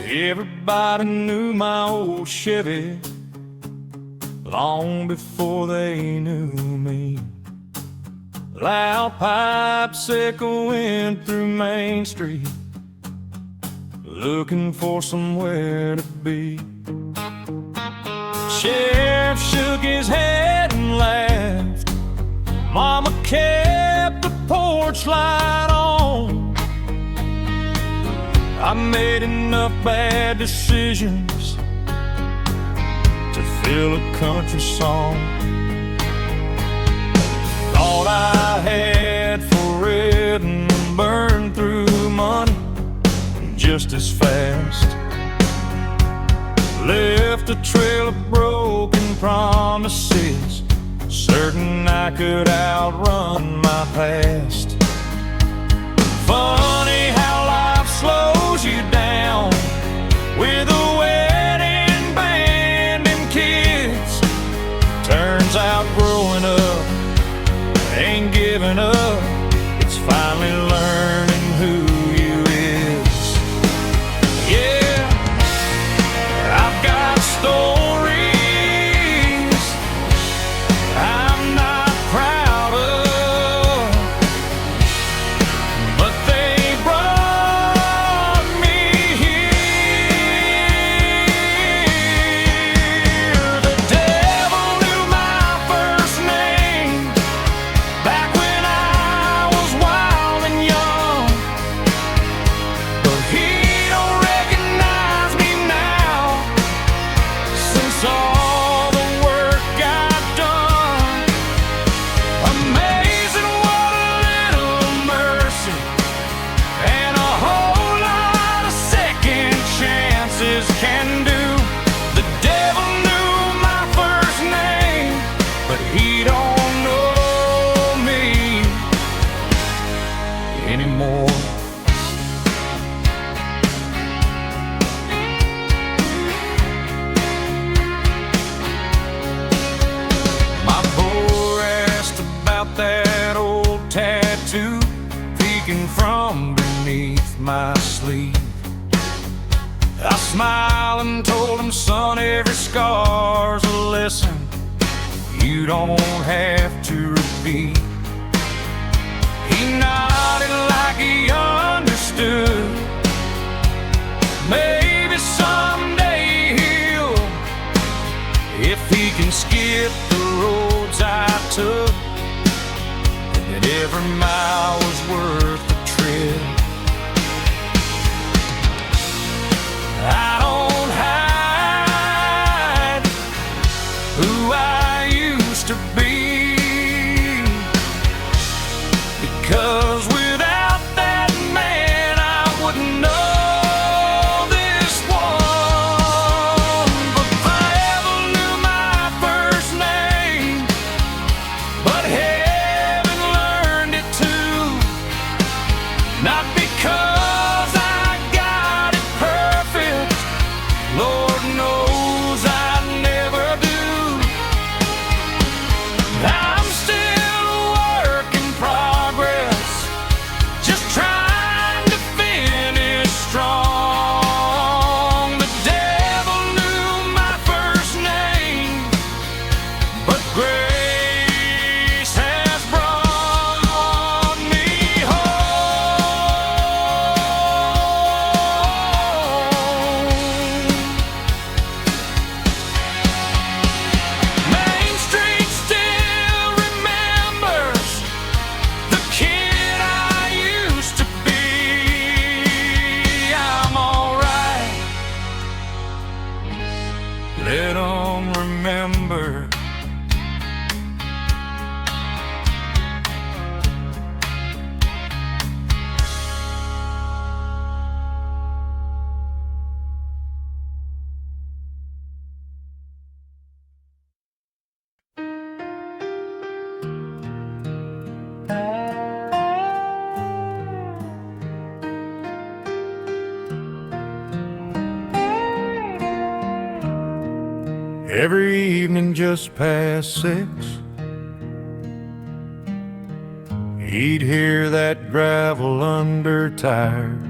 Speaker 1: Everybody knew my old Chevy long before they knew me. Loud pipes echoing through Main Street, looking for somewhere to be. Sheriff shook his head and laughed. Mama kept the porch light on. I made enough bad decisions to fill a country song. Thought I had forever burned through money just as fast. Left a trail of broken promises, certain I could outrun my past. Funny how life slows you down with a wedding band and kids. Turns out growing up ain't giving up, it's finally learning who you is. Yeah, I've got stories I'm not proud of, but they brought me here. The devil knew my first name back when I was wild and young, but he don't recognize me now since all the work got done. Amazing what a little mercy and a whole lot of second chances can do. The devil knew my first name, but he don't know me anymore. My boy asked about that old tattoo peeking from beneath my sleeve. I smiled and told him, son, every scar's a lesson you don't have to repeat. He nodded like he understood. Maybe someday he'll, if he can skip the roads I took, and that every mile was worth the trip. I don't hide who I used to be, because without that man I wouldn't know this one. But if I ever knew my first name, but haven't learned it too, Every evening just past 6, he'd hear that gravel under tires,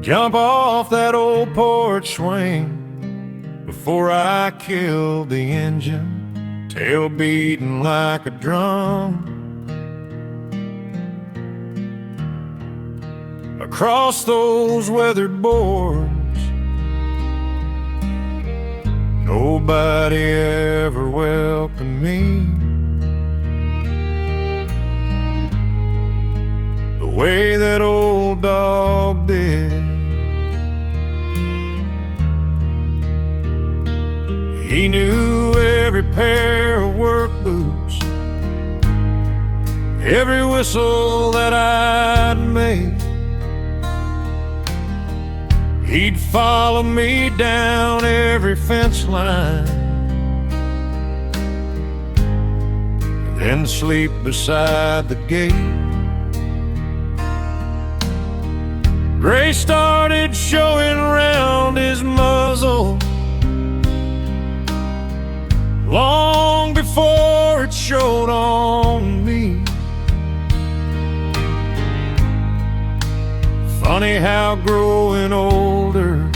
Speaker 1: jump off that old porch swing before I killed the engine, tail beating like a drum. Across those weathered boards, nobody ever welcomed me the way that old dog did. He knew every pair of work boots, every whistle that I'd made. He'd follow me down every fence line, and then sleep beside the gate. Gray started showing round his muzzle long before it showed on me. Funny how growing older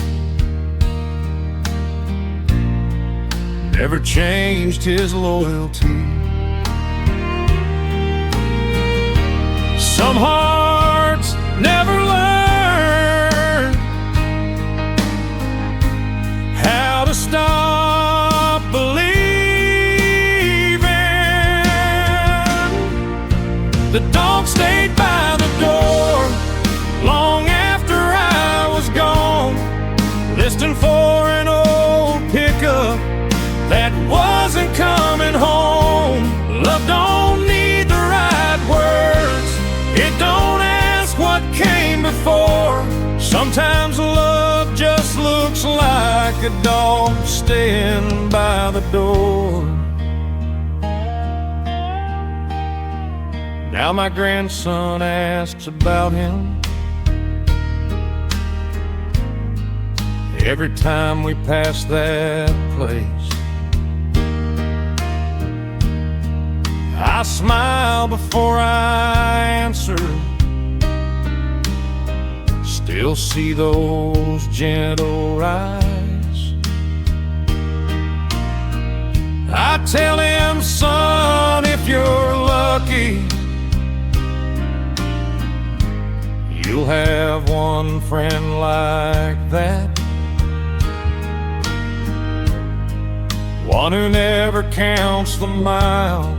Speaker 1: never changed his loyalty. Some hearts never learn how to stop believing. The dog stayed by the door long after I was gone, listening for an old pickup that wasn't coming home. Love don't need the right words, it don't ask what came before. Sometimes love just looks like a dog staying by the door. Now my grandson asks about him every time we pass that place. I smile before I answer, still see those gentle eyes. I tell him, son, if you're lucky, you'll have one friend like that, one who never counts the miles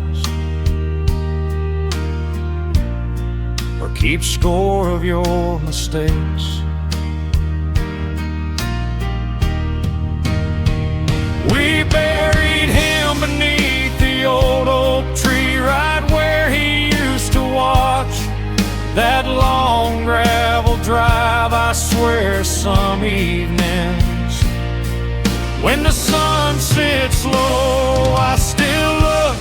Speaker 1: or keeps score of your mistakes. We buried him beneath the old oak tree, right where he used to watch that long gravel drive. I swear some evenings when the sun sits low, I still look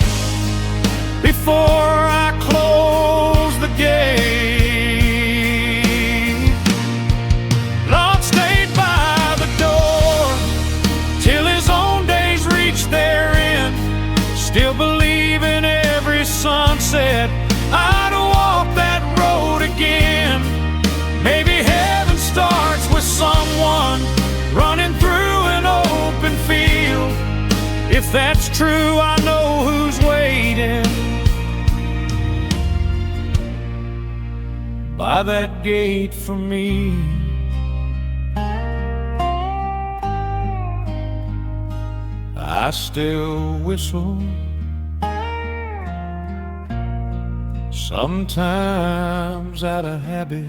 Speaker 1: before I close the gate. Lord stayed by the door till his own days reached their end, still believing every sunset I'd walk that road again. Maybe heaven starts with someone running through an open field. If that's true, I know who's waiting by that gate for me. I still whistle sometimes out of habit.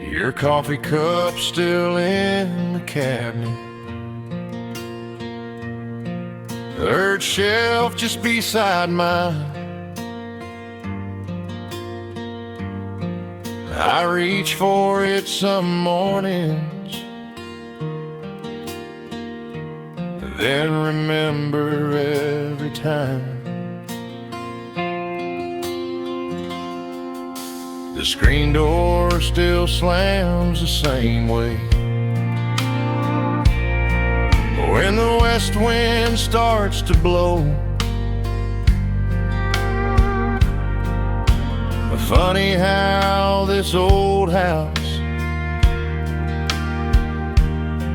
Speaker 1: Your coffee cup still in the cabinet, third shelf just beside mine. I reach for it some mornings, then remember every time. The screen door still slams the same way. When the west wind starts to blow, funny how this old house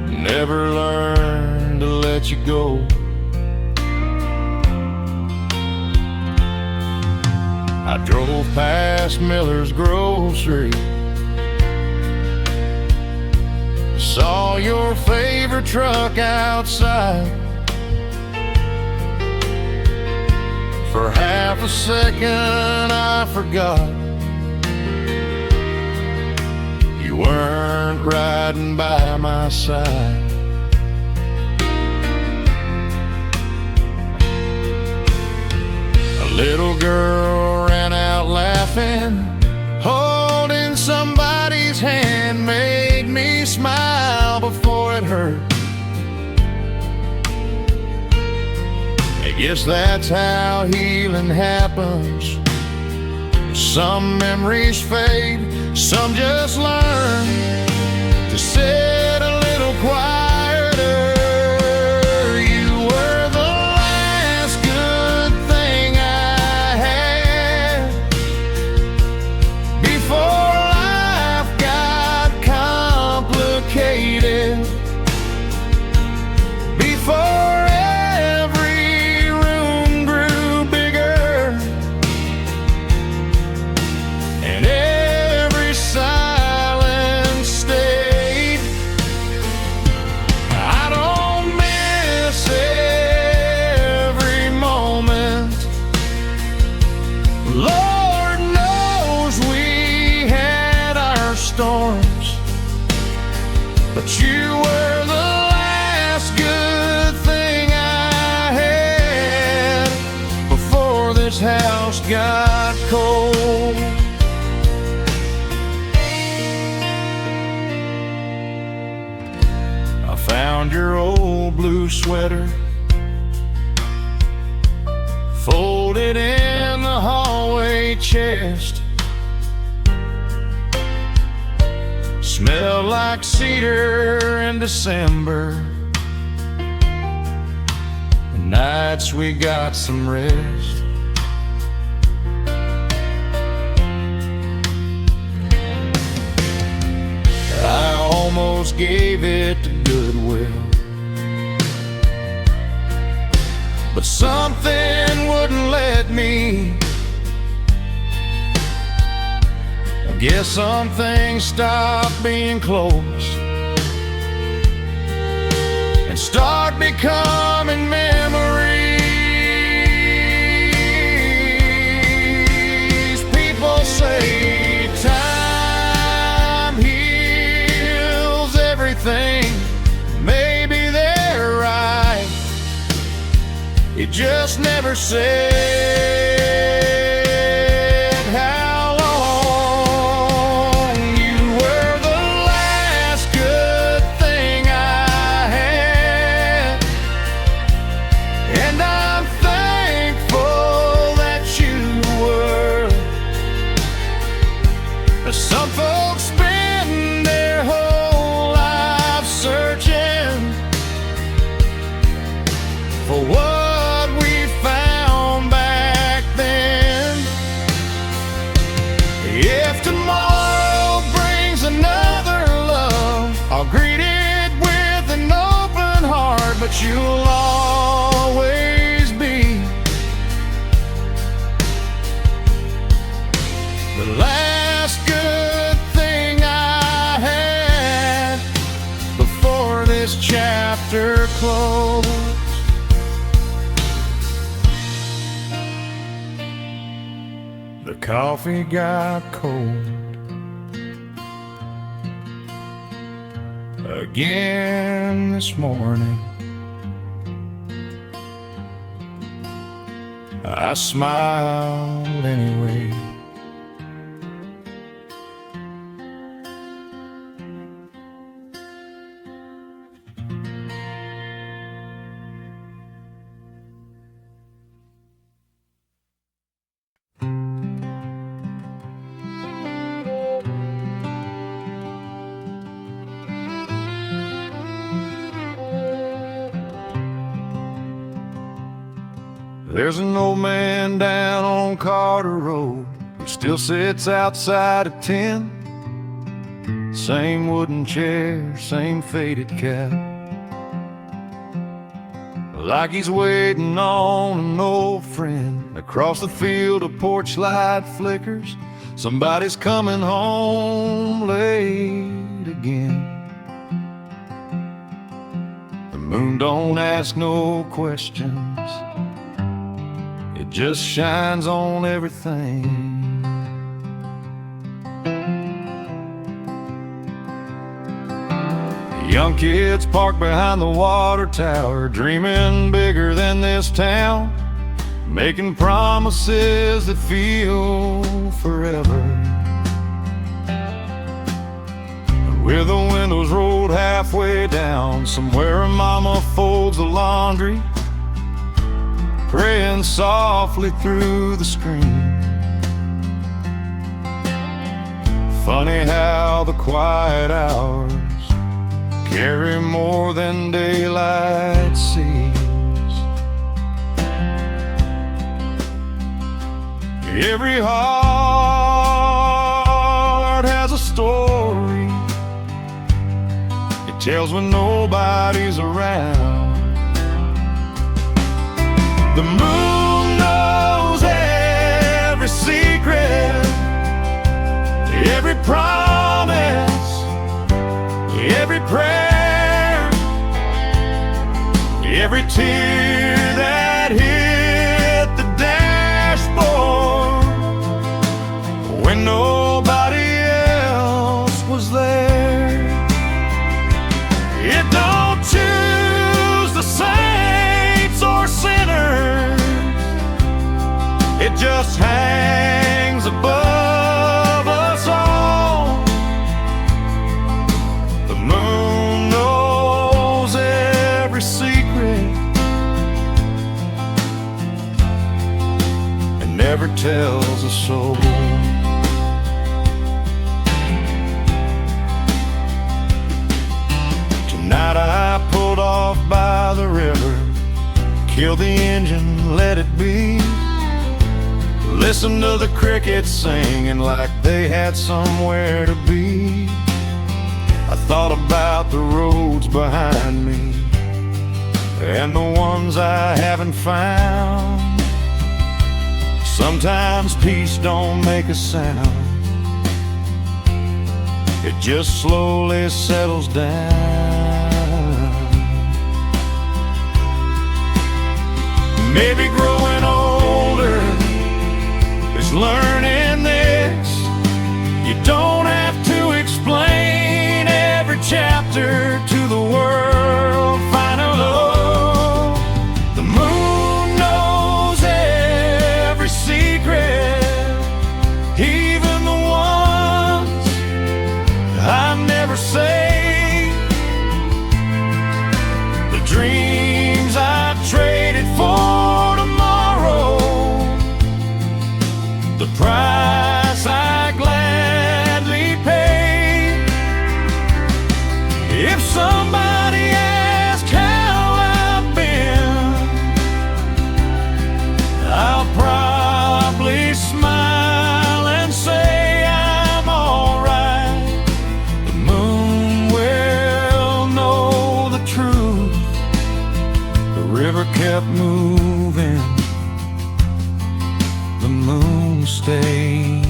Speaker 1: never learned to let you go. I drove past Miller's Grocery, saw your favorite truck outside. For half a second I forgot you weren't riding by my side. A little girl ran out laughing, holding somebody's hand, made me smile before it hurt. I guess that's how healing happens. Some memories fade, some just learn to sit a little quieter. You were the last good thing I had before life got complicated, before but you were the last good thing I had before this house got cold. I found your old blue sweater folded in the hallway chest. Smelled like cedar in December. The nights we got some rest. I almost gave it to Goodwill, but something wouldn't let me. Guess some things stop being close and start becoming memories. People say time heals everything. Maybe they're right. It just never said how. Some folks spend their whole life searching for what we found back then. If tomorrow brings another love, I'll greet it with an open heart, but you'll always be the last good thing I had before this chapter closed. The coffee got cold again this morning. I smiled anyway. There's an old man down on Carter Road who still sits outside a tent. Same wooden chair, same faded cap, like he's waiting on an old friend. Across the field a porch light flickers. Somebody's coming home late again. The moon don't ask no questions, it just shines on everything. Young kids park behind the water tower, dreaming bigger than this town, making promises that feel forever. With the windows rolled halfway down, somewhere a mama folds the laundry, praying softly through the screen. Funny how the quiet hours carry more than daylight sees. Every heart has a story it tells when nobody's around. The moon knows every secret, every promise, every prayer, every tear that hit the dashboard when nobody else was there. It don't choose the saints or sinners, it just hangs above us all. The moon knows every secret and never tells a soul. Tonight I pulled off by the river, killed the engine, let it be. Listen to the crickets singing like they had somewhere to be. I thought about the roads behind me and the ones I haven't found. Sometimes peace don't make a sound, it just slowly settles down. Maybe growing older is learning this. You don't have to explain every chapter to the world. Find a love. The moon knows every secret, even the ones I never say. The dreams I traded for tomorrow, the price I gladly pay. If somebody asks how I've been, I'll probably smile and say I'm alright. The moon will know the truth. The river kept moving, the moon stayed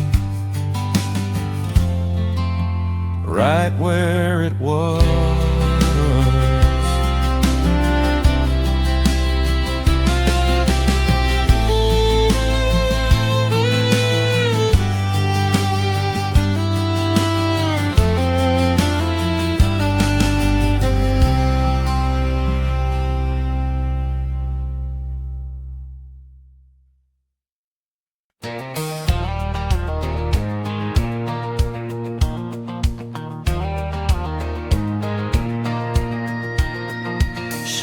Speaker 1: right where it was.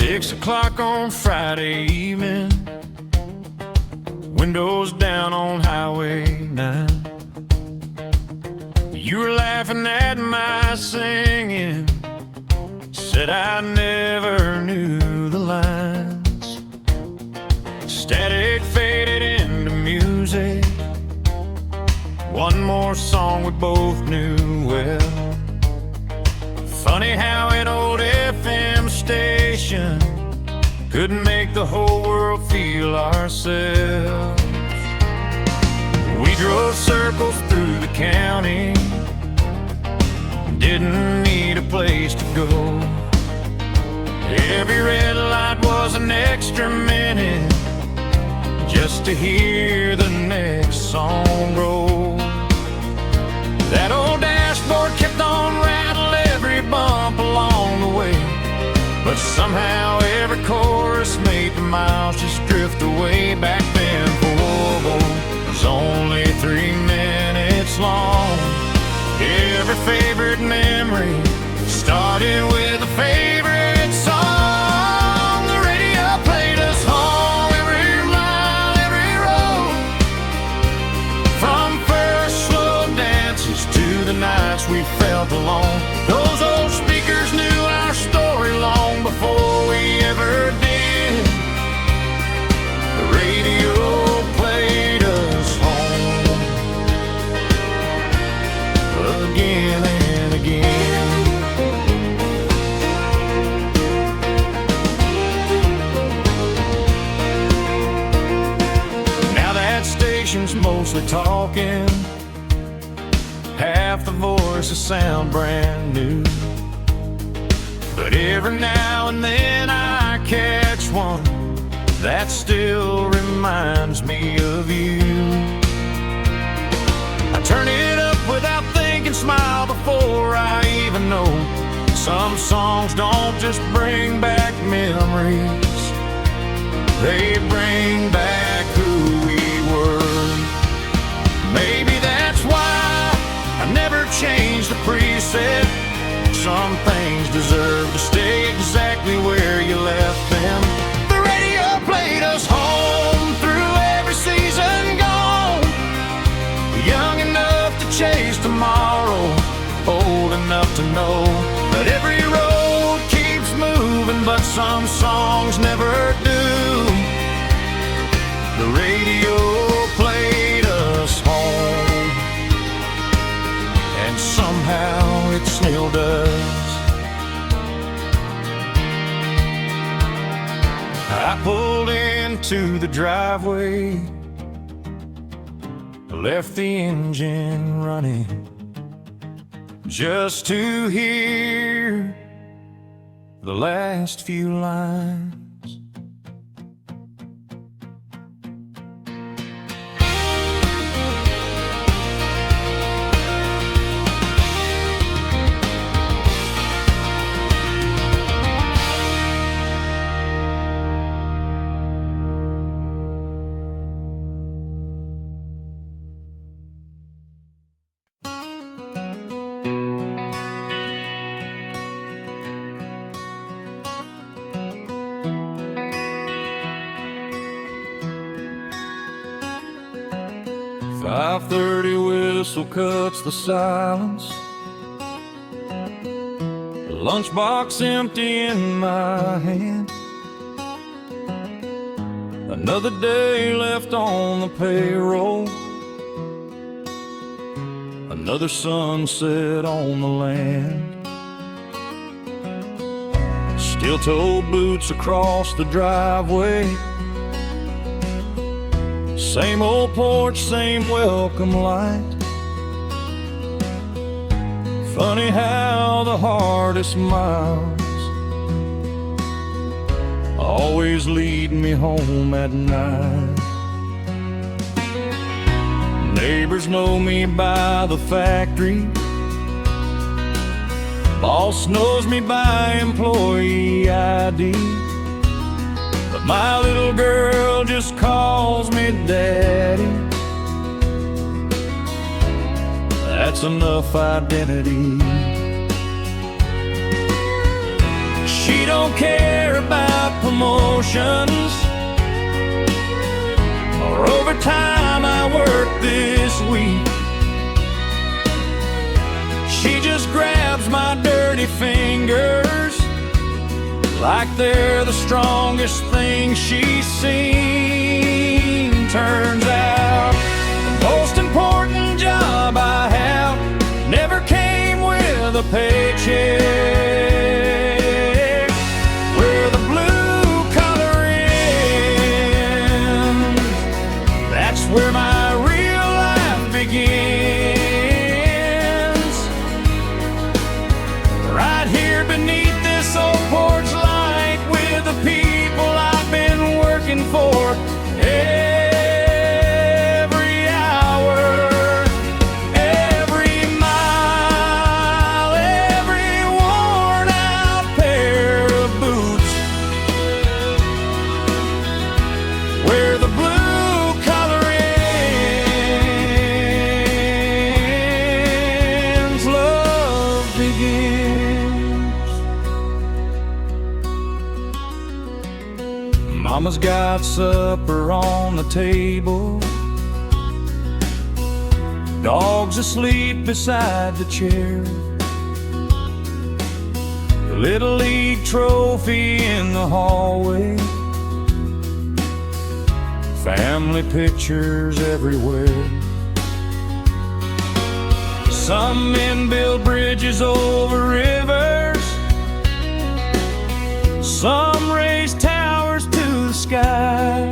Speaker 1: 6 o'clock on Friday evening, windows down on Highway 9. You were laughing at my singing, said I never knew the lines. Static faded into music, one more song we both knew well. Funny how an old FM station could make the whole world feel ourselves. We drove circles through the county, didn't need a place to go. Every red light was an extra minute just to hear the next song roll. That old dashboard kept on rattling every bump along the way, but somehow every chorus made the miles just drift away. Back then, Volvo was only 3 minutes long. Every favorite memory started with a favorite song. The radio played us home, every mile, every road. From first slow dances to the nights we felt alone. Those old speakers knew our story long before we ever did. The radio played us home again and again. Now that station's mostly talking, half the voices sound brand new, but every now and then I catch one that still reminds me of you. I turn it up without thinking, smile before I even know. Some songs don't just bring back memories, they bring back who we were. Maybe that's why I never changed the preset. Some things deserve to stay exactly where you left them. The radio played us home through every season gone. Young enough to chase tomorrow, old enough to know that every road keeps moving, but some songs never do. The radio played us home, and somehow it still does. I pulled into the driveway, left the engine running just to hear the last few lines. .5:30 whistle cuts the silence, the lunchbox empty in my hand. Another day left on the payroll, another sunset on the land. Steel-toe boots across the driveway, same old porch, same welcome light. Funny how the hardest miles always lead me home at night. Neighbors know me by the factory, boss knows me by employee ID. But my little girl just calls me daddy. That's enough identity. She don't care about emotions, or overtime I worked this week. She just grabs my dirty fingers like they're the strongest thing she's seen. Turns out the most important job I have never came with a paycheck. Where the blue collar ends, that's where my real life begins. Right here beneath this old porch light, with the people I've been working for every hour, every mile, every worn out pair of boots. Where the blue collar ends, love begins. Mama's got supper on the table, dog's asleep beside the chair, the Little League trophy in the hallway, family pictures everywhere. Some men build bridges over rivers, some raise towers to the sky.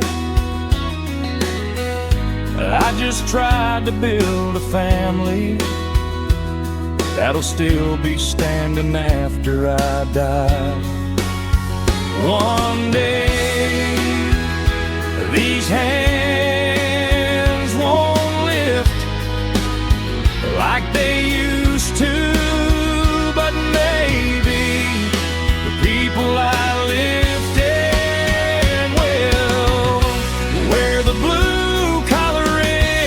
Speaker 1: I just tried to build a family that'll still be standing after I die. One day these hands won't lift like they used to, but maybe the people I lifted will. Where the blue collar ends,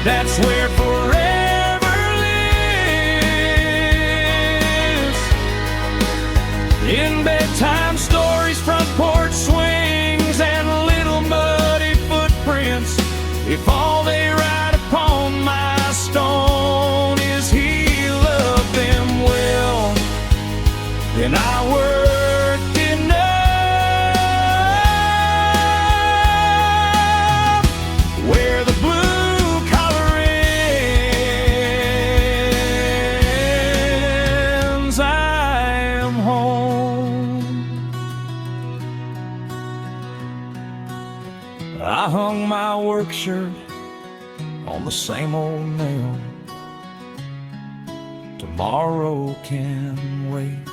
Speaker 1: that's where forever lives. In bedtime stories, front porch swings, and little muddy footprints, if all they write upon my stone is he loved them well, then I worked enough. Where the blue collar ends, I am home. I hung my work shirt on the same old nail. Tomorrow can wait.